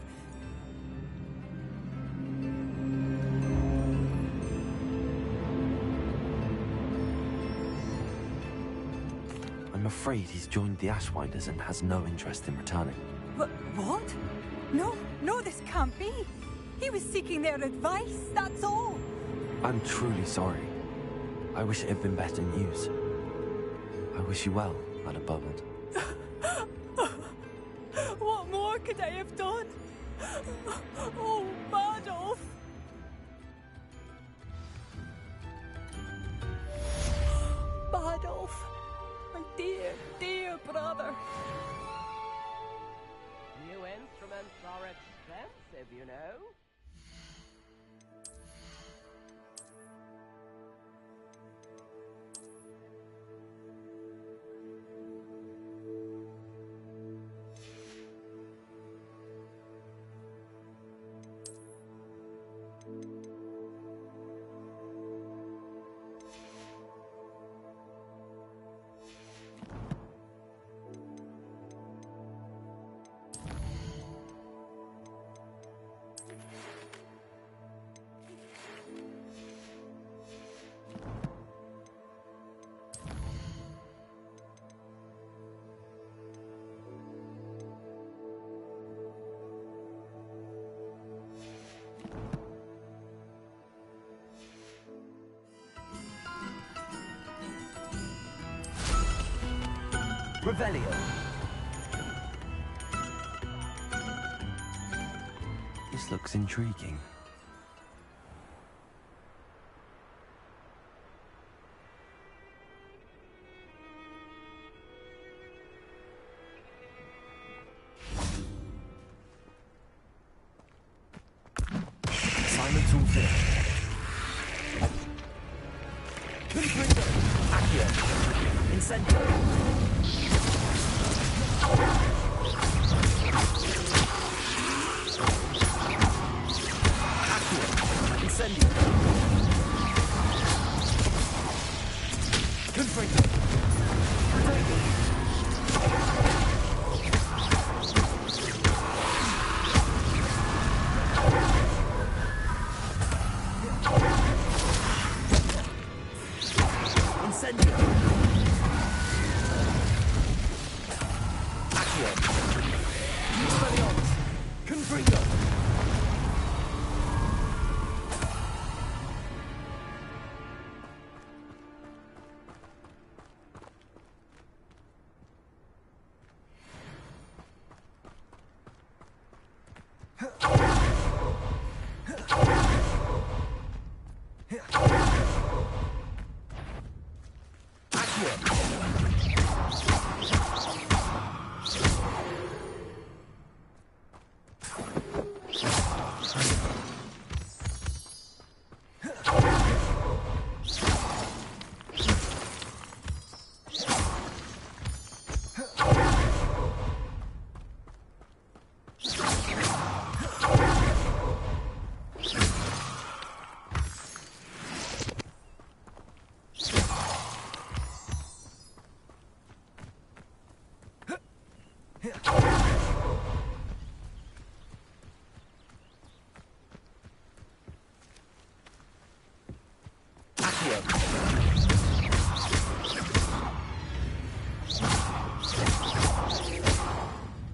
C: I'm afraid he's joined the Ashwinders and has no interest in returning.
F: What? No, no, this can't be. He was seeking their advice, that's all.
C: I'm truly sorry. I wish it had been better news. I wish you well, Madame Beaumont.
F: What more could I have done? Oh, Badolf! Badolf, my dear, dear brother.
O: New instruments are expensive, you know.
K: Revelio.
C: This looks intriguing.
K: Assignment's all finished. Confringo. Accio. Incendio. Incendio. Confringo. Incendio. Accio. Expelliarmus. Confringo.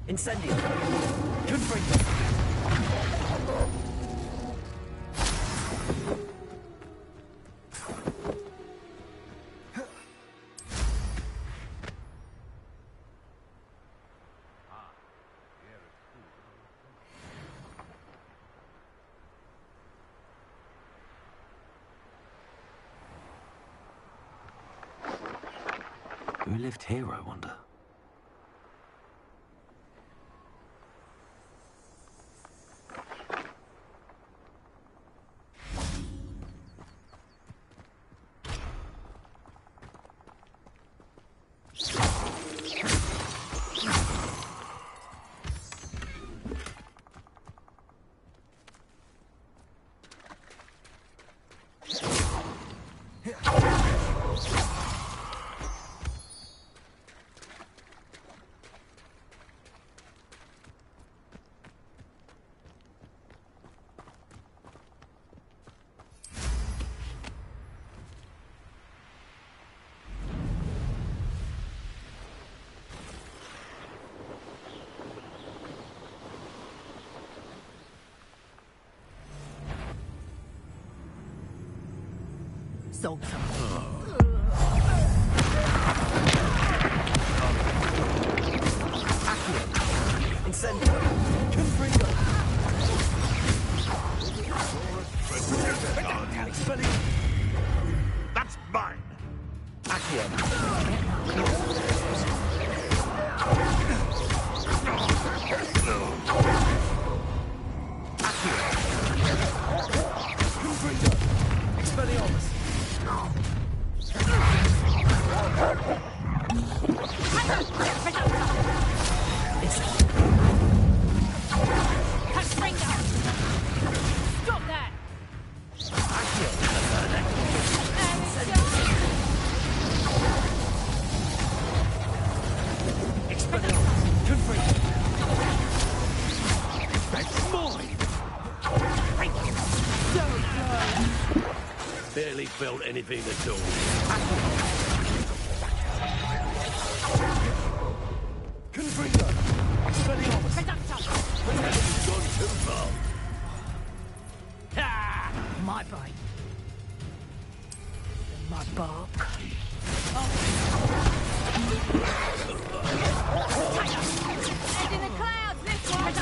K: Incendio. Confringo.
C: Who lived here, I wonder?
F: Salt.
K: Incendio. Confringo. Expelliarmus.
J: That's mine.
K: Accio. Confringo. Expelliarmus.
P: Stop that!
Q: Barely felt anything at all.
K: Confringo. Expelliarmus.
Q: You've gone too far.
F: My bite. My bark.
P: Head in the clouds, this one!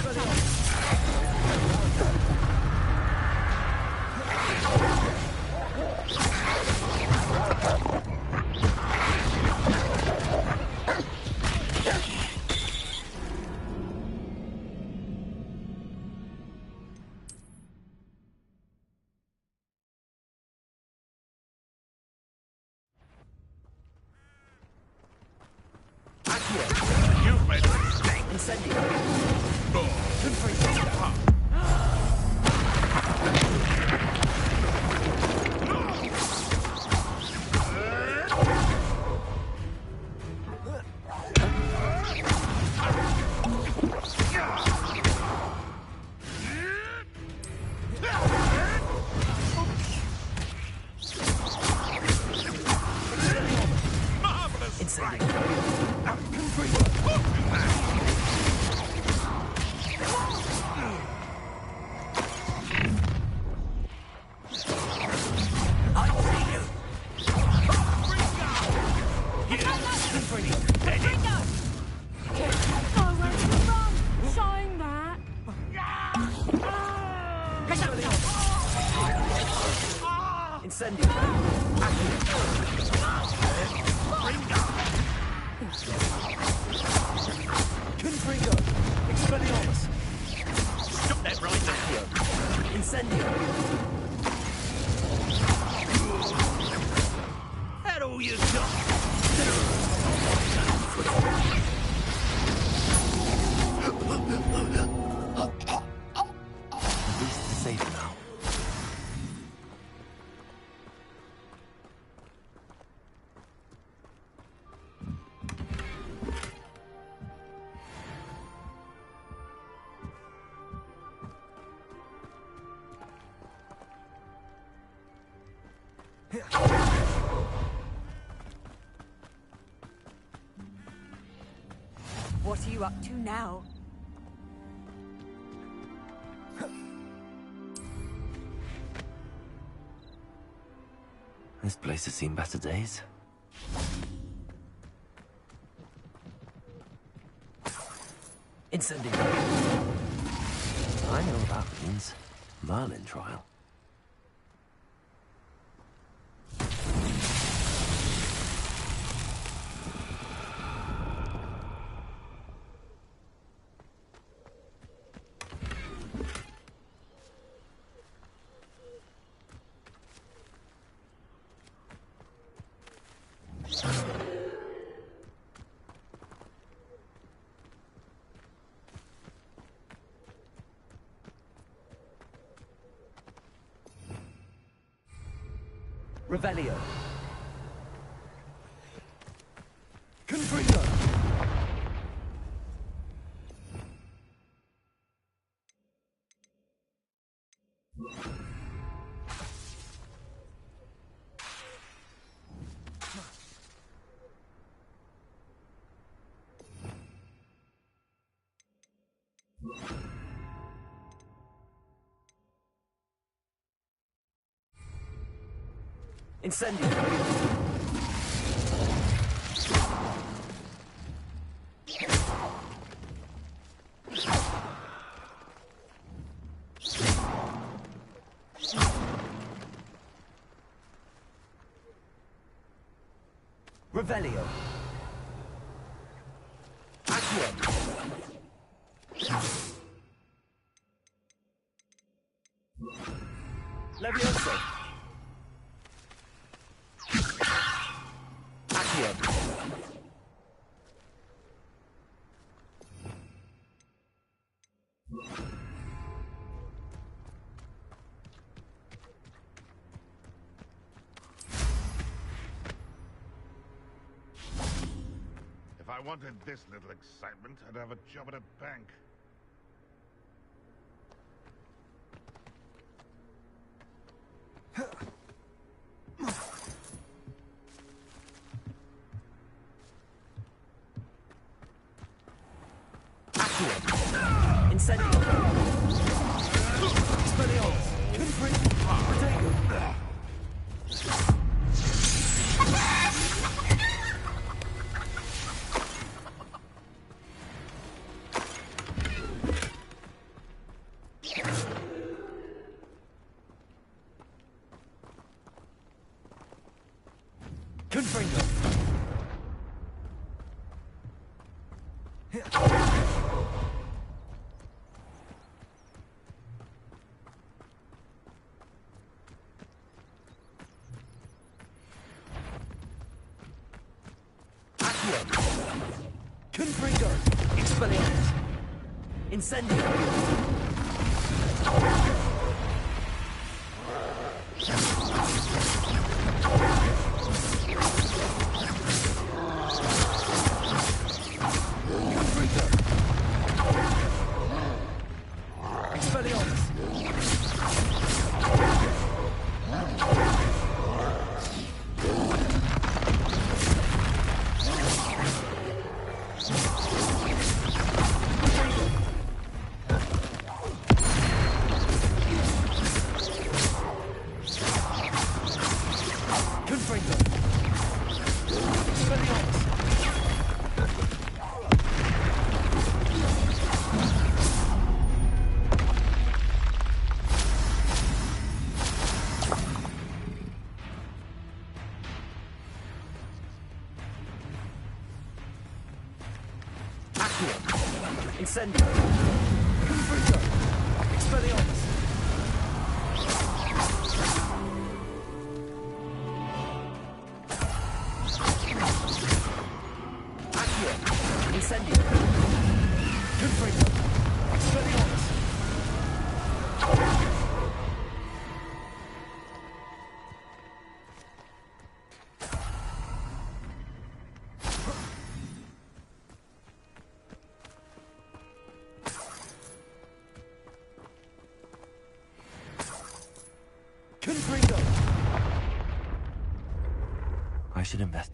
J: You've made a mistake.
K: Incendio.
J: Confringo. Marvelous.
K: Incendio. Incendio. Confringo. Expelliarmus.
J: Stop that right now.
K: Incendio.
J: That all you got?
C: At least it's safe now.
F: What are you up to now?
C: This place has seen better days.
K: Incendio.
C: I know what that means. Merlin trial.
K: Revelio. Confringo. Incendio. Revelio. Accio. Levioso. Accio.
J: If I wanted this little excitement, I'd have a job at a bank.
K: Incendio. Expelliarmus. Confringo. Protego. Confringo. Confringo. Expelliarmus. Incendio. Incendio. Confringo. Expelliarmus. Accio. Incendio. Confringo. Expelliarmus. Confringo.
C: I should invest.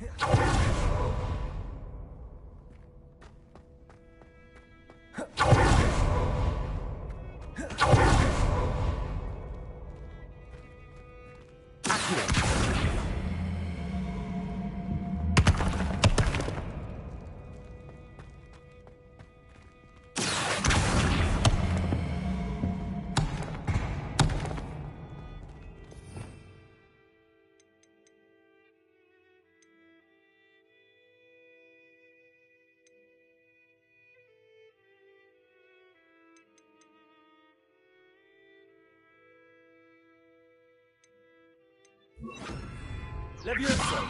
K: Levioso.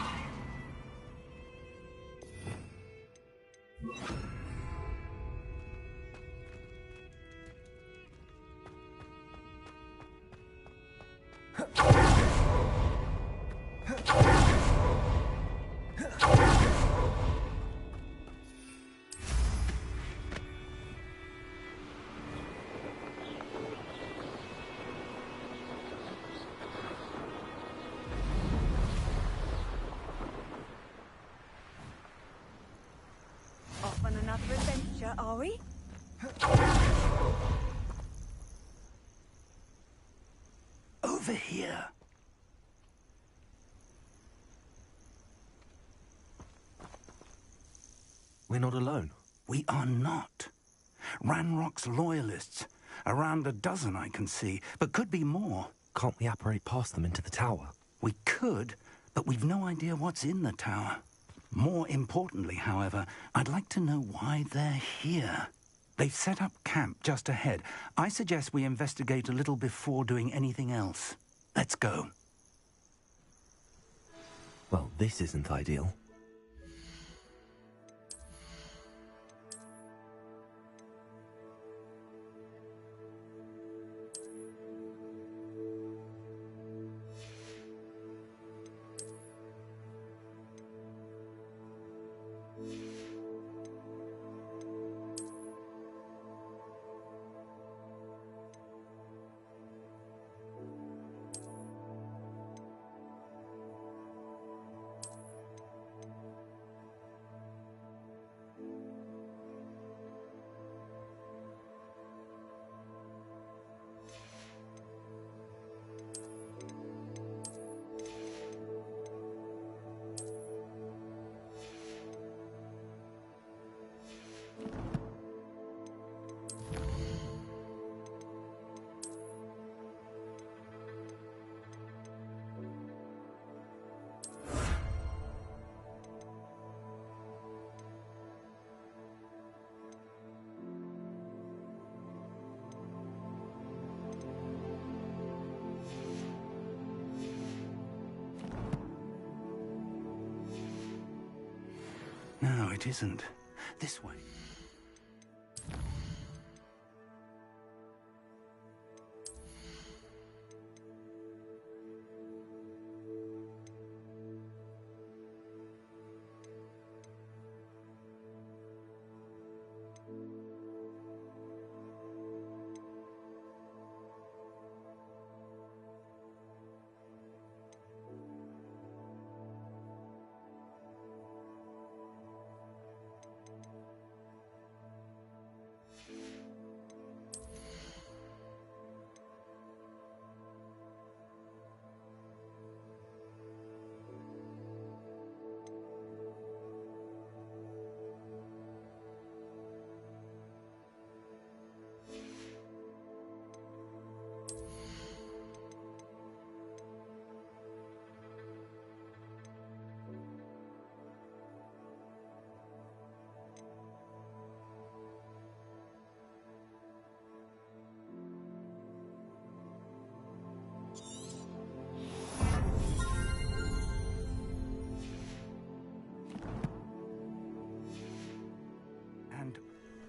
F: Off on another adventure, are we?
G: Over here.
C: We're not alone.
G: We are not. Ranrock's loyalists. Around a dozen I can see, but could be more.
C: Can't we apparate past them into the tower?
G: We could, but we've no idea what's in the tower. More importantly, however, I'd like to know why they're here. They've set up camp just ahead. I suggest we investigate a little before doing anything else. Let's go.
C: Well, this isn't ideal.
G: No, it isn't. This way.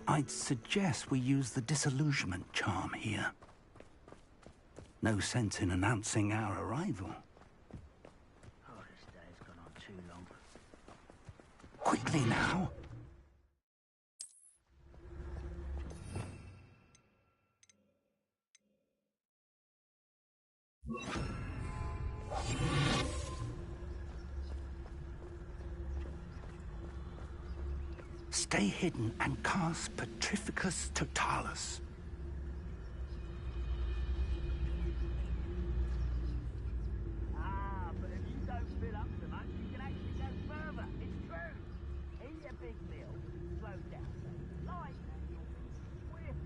G: I'd suggest we use the disillusionment charm here. No sense in announcing our arrival.
N: Oh, this day's gone on too long.
G: Quickly now. Stay hidden and cast Petrificus Totalis.
N: Ah, but if you don't fill up so much, you can actually go further. It's true. Eat a big meal, slow down. Light and you'll be swift.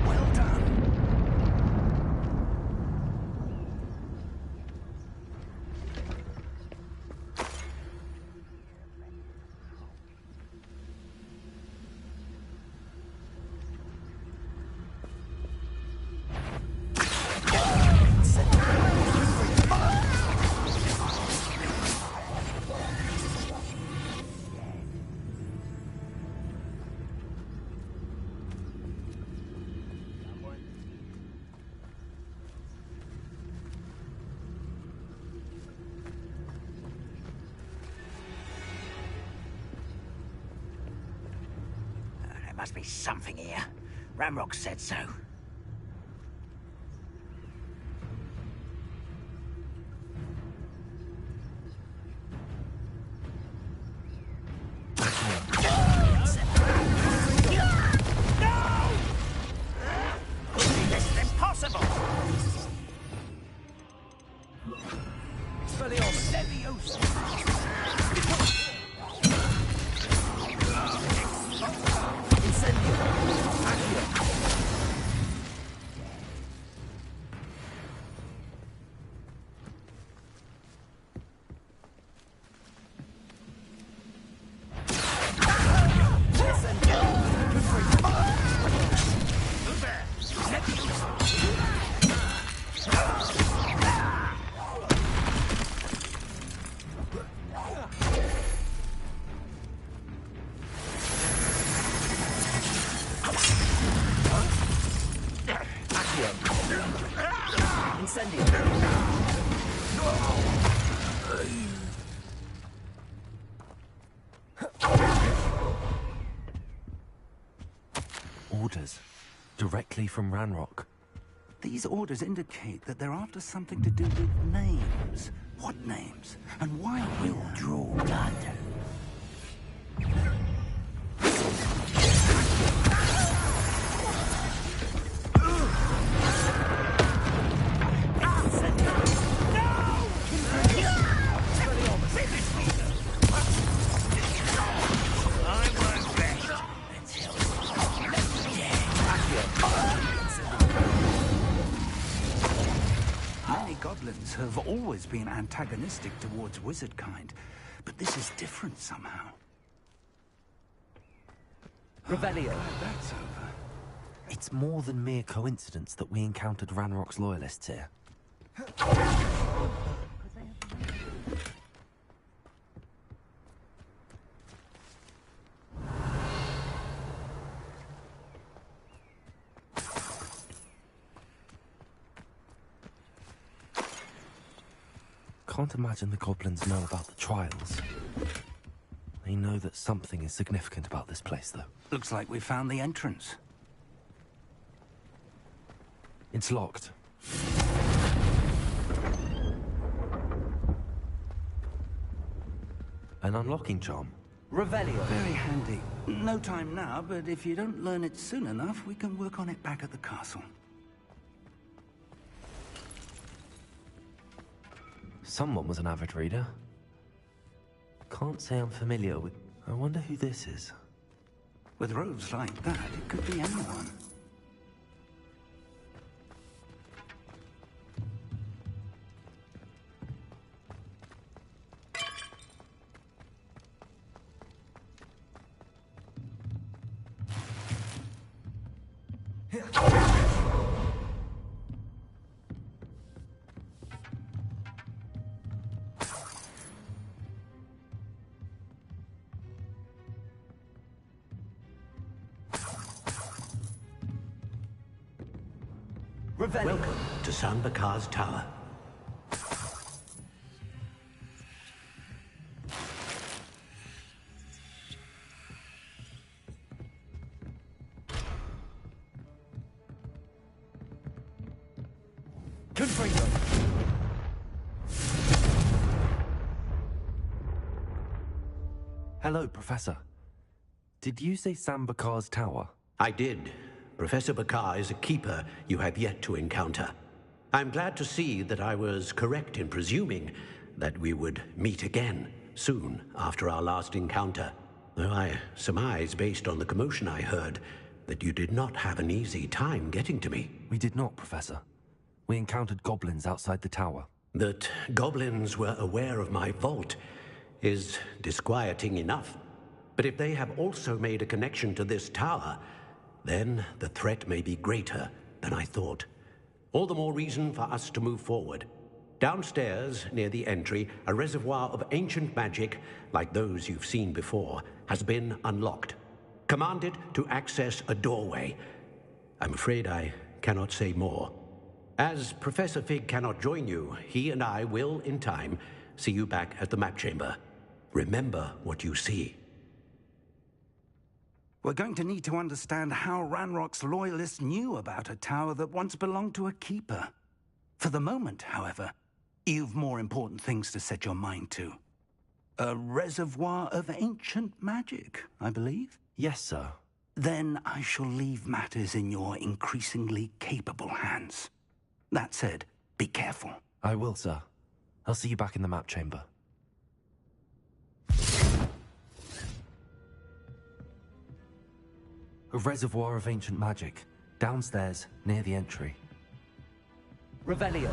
G: Well done.
N: There must be something here. Ramrock said so.
I: This is impossible!
K: Accio. Incendio.
C: Orders. Directly from Ranrock.
G: These orders indicate that they're after something to do with names. What names? And why will draw blood? Many goblins have always been antagonistic towards wizard kind, but this is different somehow.
K: Revelio.
G: That's over.
C: It's more than mere coincidence that we encountered Ranrock's loyalists here. Can't imagine the goblins know about the trials. They know that something is significant about this place, though.
G: Looks like we found the entrance.
C: It's locked. An unlocking charm.
K: Revelio.
G: Very handy. No time now, but if you don't learn it soon enough, we can work on it back at the castle.
C: Someone was an avid reader. Can't say I'm familiar with... I wonder who this is.
G: With robes like that, it could be anyone.
H: Welcome to Sambakar's Tower.
K: Confringo.
C: Hello, Professor. Did you say Sambakar's Tower?
H: I did. Professor Bakar is a keeper you have yet to encounter. I'm glad to see that I was correct in presuming that we would meet again soon after our last encounter. Though I surmise, based on the commotion I heard, that you did not have an easy time getting to me.
C: We did not, Professor. We encountered goblins outside the tower.
H: That goblins were aware of my vault is disquieting enough. But if they have also made a connection to this tower, then the threat may be greater than I thought. All the more reason for us to move forward. Downstairs, near the entry, a reservoir of ancient magic, like those you've seen before, has been unlocked. Commanded to access a doorway. I'm afraid I cannot say more. As Professor Fig cannot join you, he and I will, in time, see you back at the map chamber. Remember what you see.
G: We're going to need to understand how Ranrock's loyalists knew about a tower that once belonged to a keeper. For the moment, however, you've more important things to set your mind to. A reservoir of ancient magic, I believe?
C: Yes, sir.
G: Then I shall leave matters in your increasingly capable hands. That said, be careful.
C: I will, sir. I'll see you back in the map chamber. A reservoir of ancient magic, downstairs, near the entry.
K: Revelio.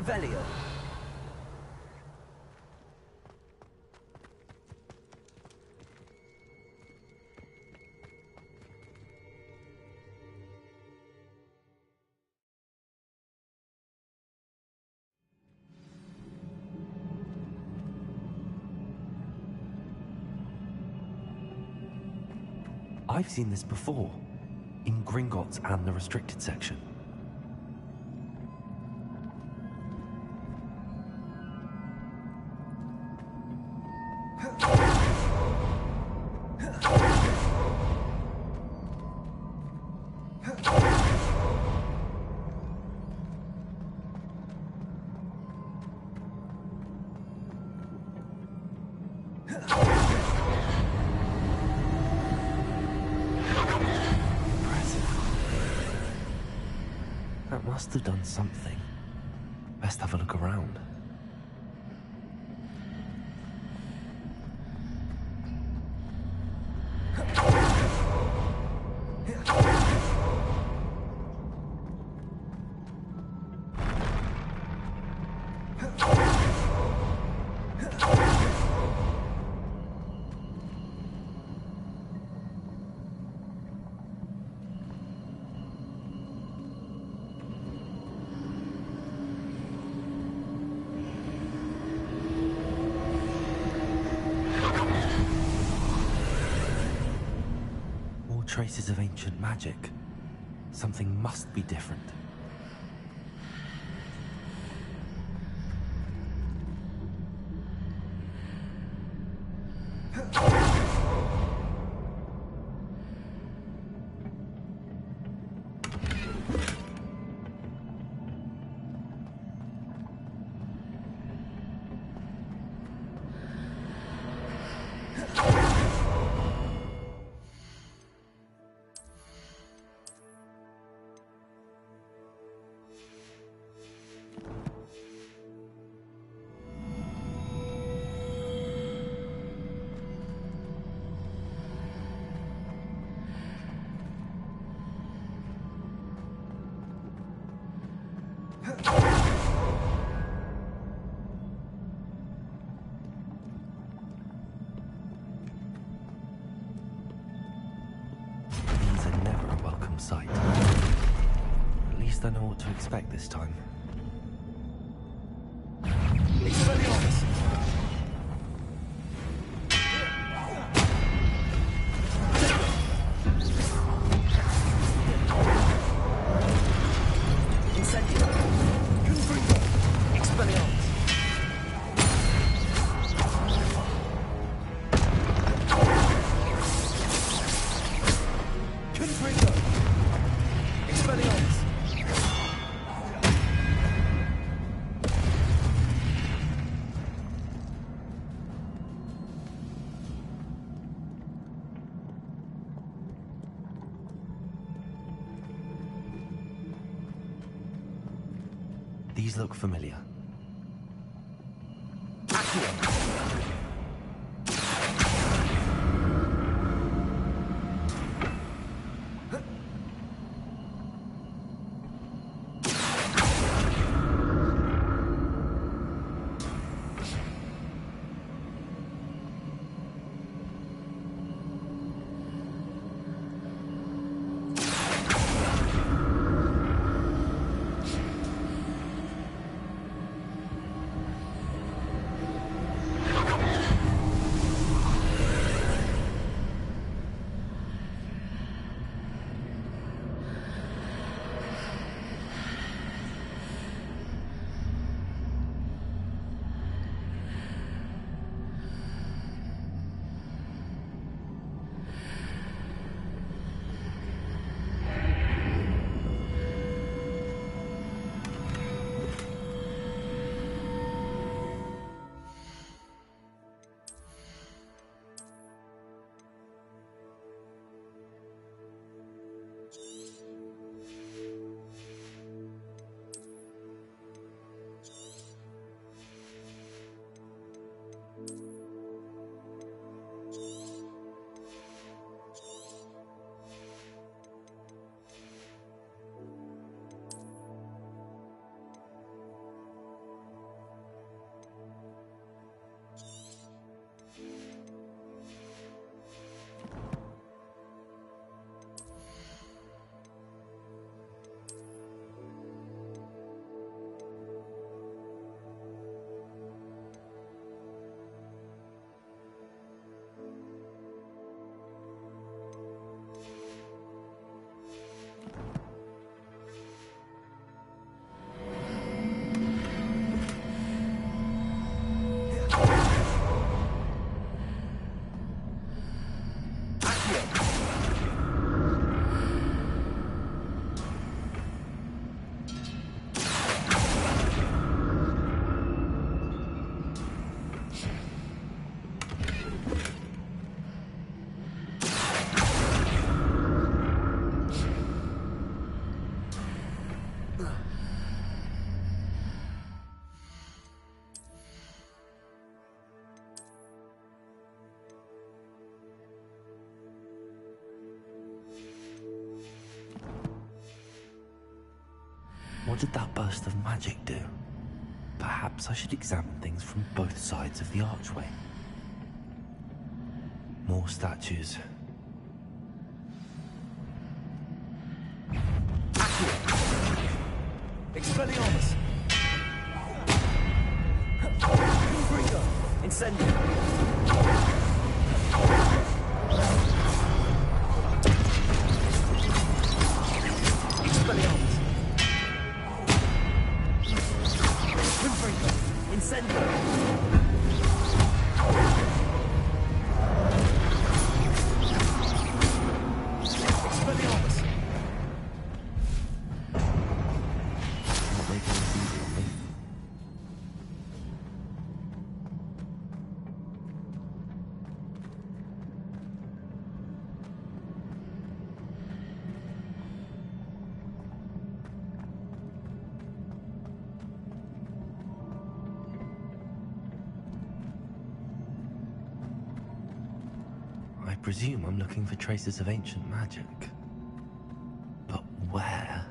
K: Revelio.
C: I've seen this before, in Gringotts and the restricted section. That must have done something. Best have a look around. Traces of ancient magic. Something must be different. These are never a welcome sight. At least I know what to expect this time.
Q: Expelliarmus!
K: Incendio. Confringo. Expelliarmus. Confringo. Expelliarmus.
C: These look familiar. What did that burst of magic do? Perhaps I should examine things from both sides of the archway. More statues.
K: Expelliarmus! Confringo! Incendio! Expelliarmus! Confringo! Incendio! Expelliarmus!
C: Not making this easy on me. I presume I'm looking for traces of ancient magic. But where?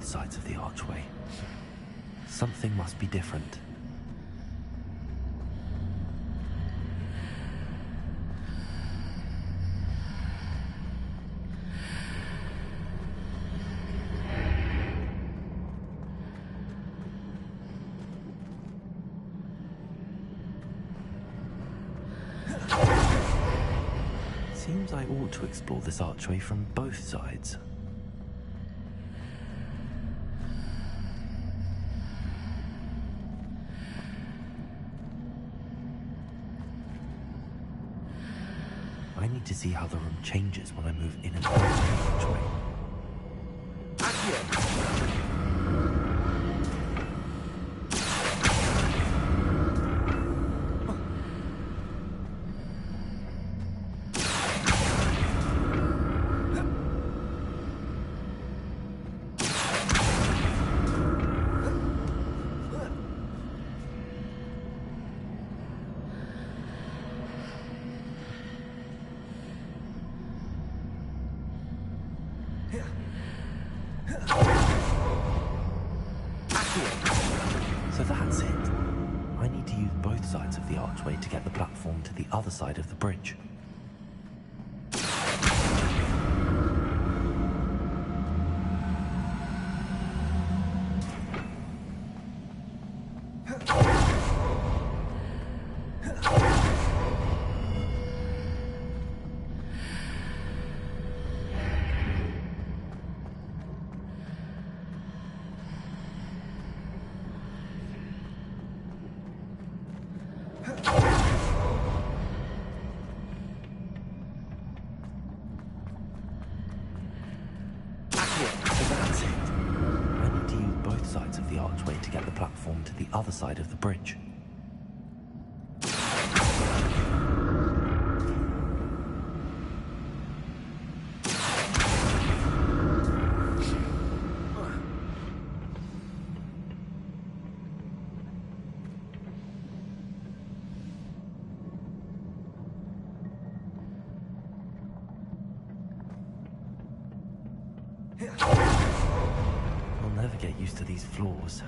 C: Sides of the archway. Something must be different. Seems I ought to explore this archway from both sides. I need to see how the room changes when I move in and out of the archway. So that's it. I need to use both sides of the archway to get the platform to the other side of the bridge. So that's it. I need to use both sides of the archway to get the platform to the other side of the bridge. I'll never get used to these floors.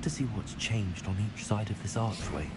C: To see what's changed on each side of this archway.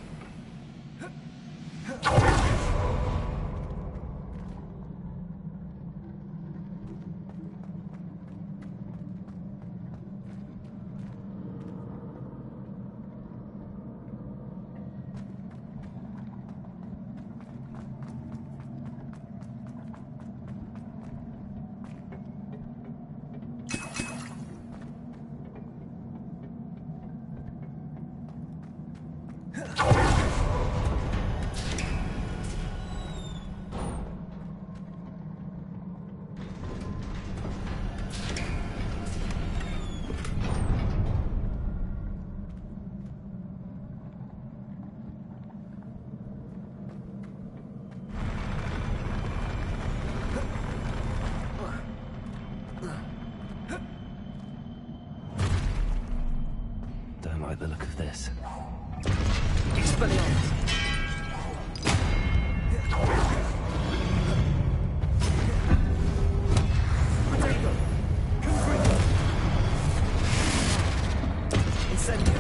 C: Don't like the look of this.
K: Expelliarmus! Potato! Confringo! Incendio!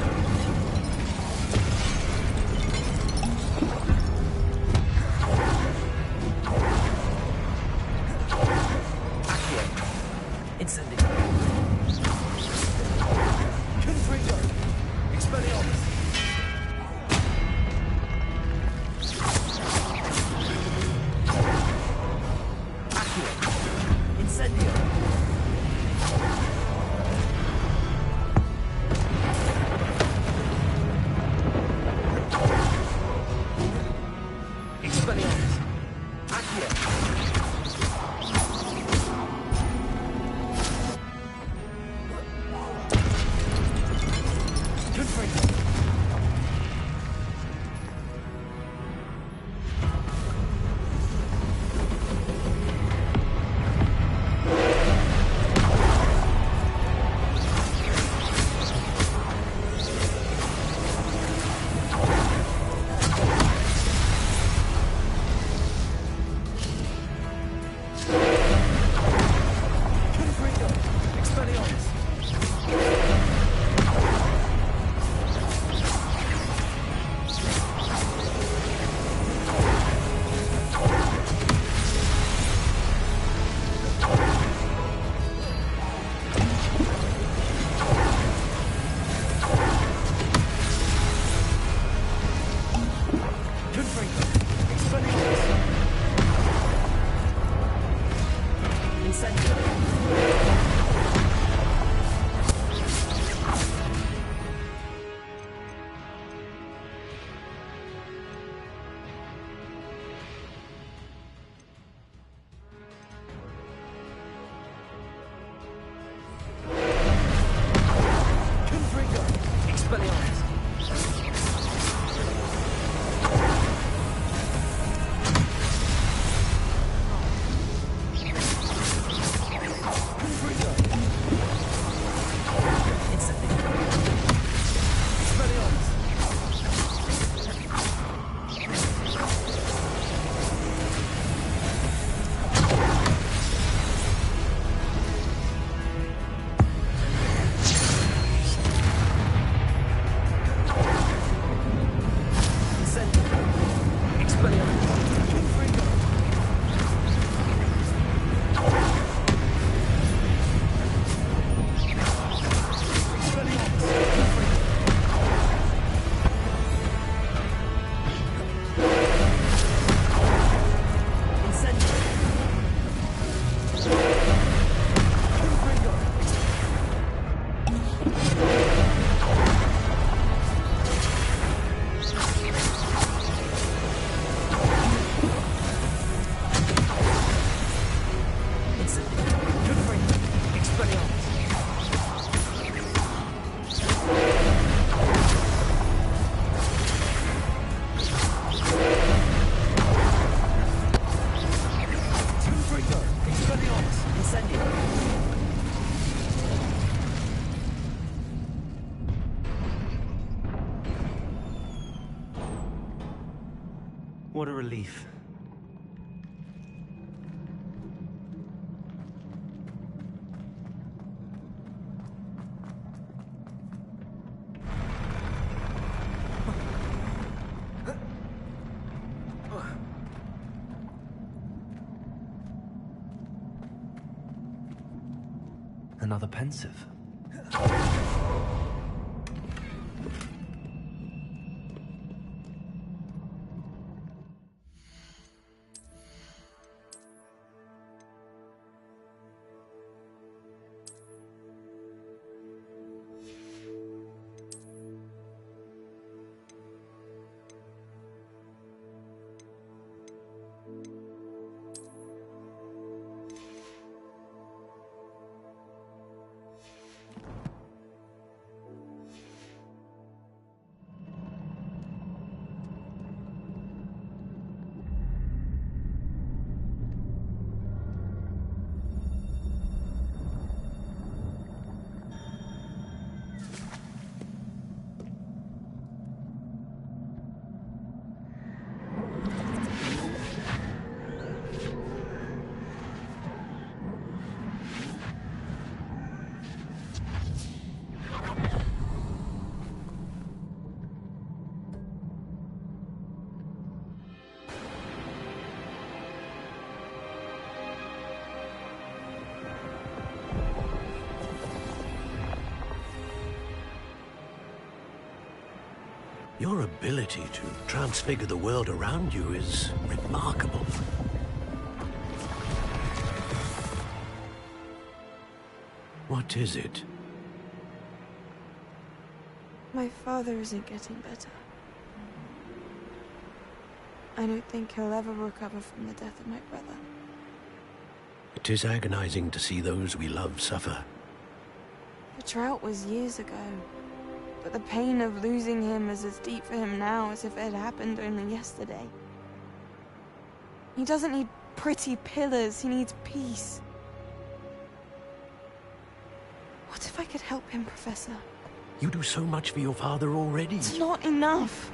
C: What a relief. Another pensive.
H: Your ability to transfigure the world around you is remarkable. What is it?
R: My father isn't getting better. I don't think he'll ever recover from the death of my brother.
H: It is agonizing to see those we love suffer.
R: The drought was years ago. But the pain of losing him is as deep for him now as if it had happened only yesterday. He doesn't need pretty pillars, he needs peace. What if I could help him, Professor?
H: You do so much for your father already.
R: It's not enough.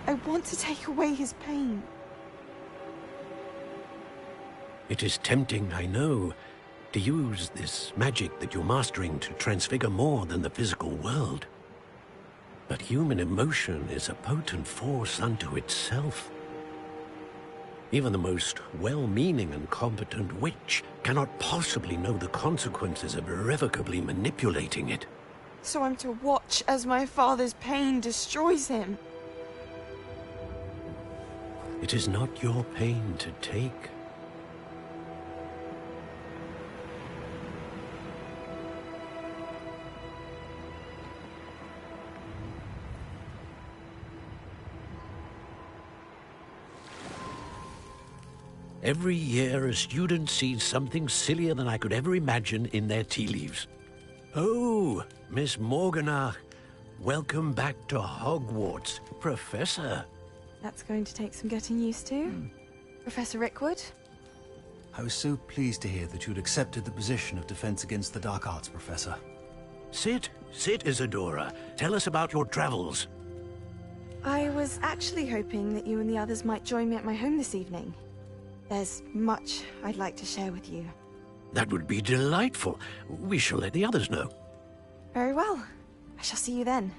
R: I want to take away his pain.
H: It is tempting, I know, to use this magic that you're mastering to transfigure more than the physical world. But human emotion is a potent force unto itself. Even the most well-meaning and competent witch cannot possibly know the consequences of irrevocably manipulating it.
R: So I'm to watch as my father's pain destroys him.
H: It is not your pain to take. Every year, a student sees something sillier than I could ever imagine in their tea leaves. Oh, Miss Morganach, welcome back to Hogwarts, Professor.
R: That's going to take some getting used to. Professor Rickwood?
S: I was so pleased to hear that you'd accepted the position of Defense Against the Dark Arts, Professor.
H: Sit, Isadora. Tell us about your travels.
R: I was actually hoping that you and the others might join me at my home this evening. There's much I'd like to share with you.
H: That would be delightful. We shall let the others know.
R: Very well. I shall see you then.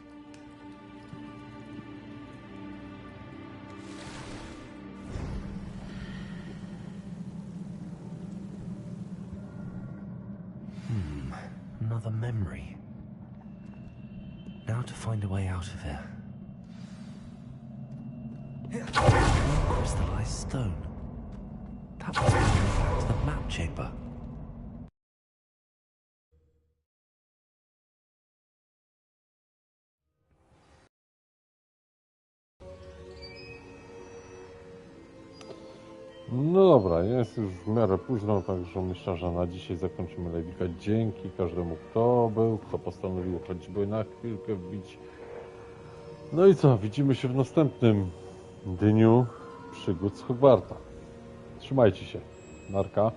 C: Another memory. Now to find a way out of here. Crystallized stone. That must be back to the map chamber.
A: No dobra, jest już w miarę późno, także myślę, że na dzisiaj zakończymy live'ika. Dzięki każdemu, kto był, kto postanowił choćby na chwilkę wbić. No i co, widzimy się w następnym dniu przygód z Hogwarta. Trzymajcie się. Narka.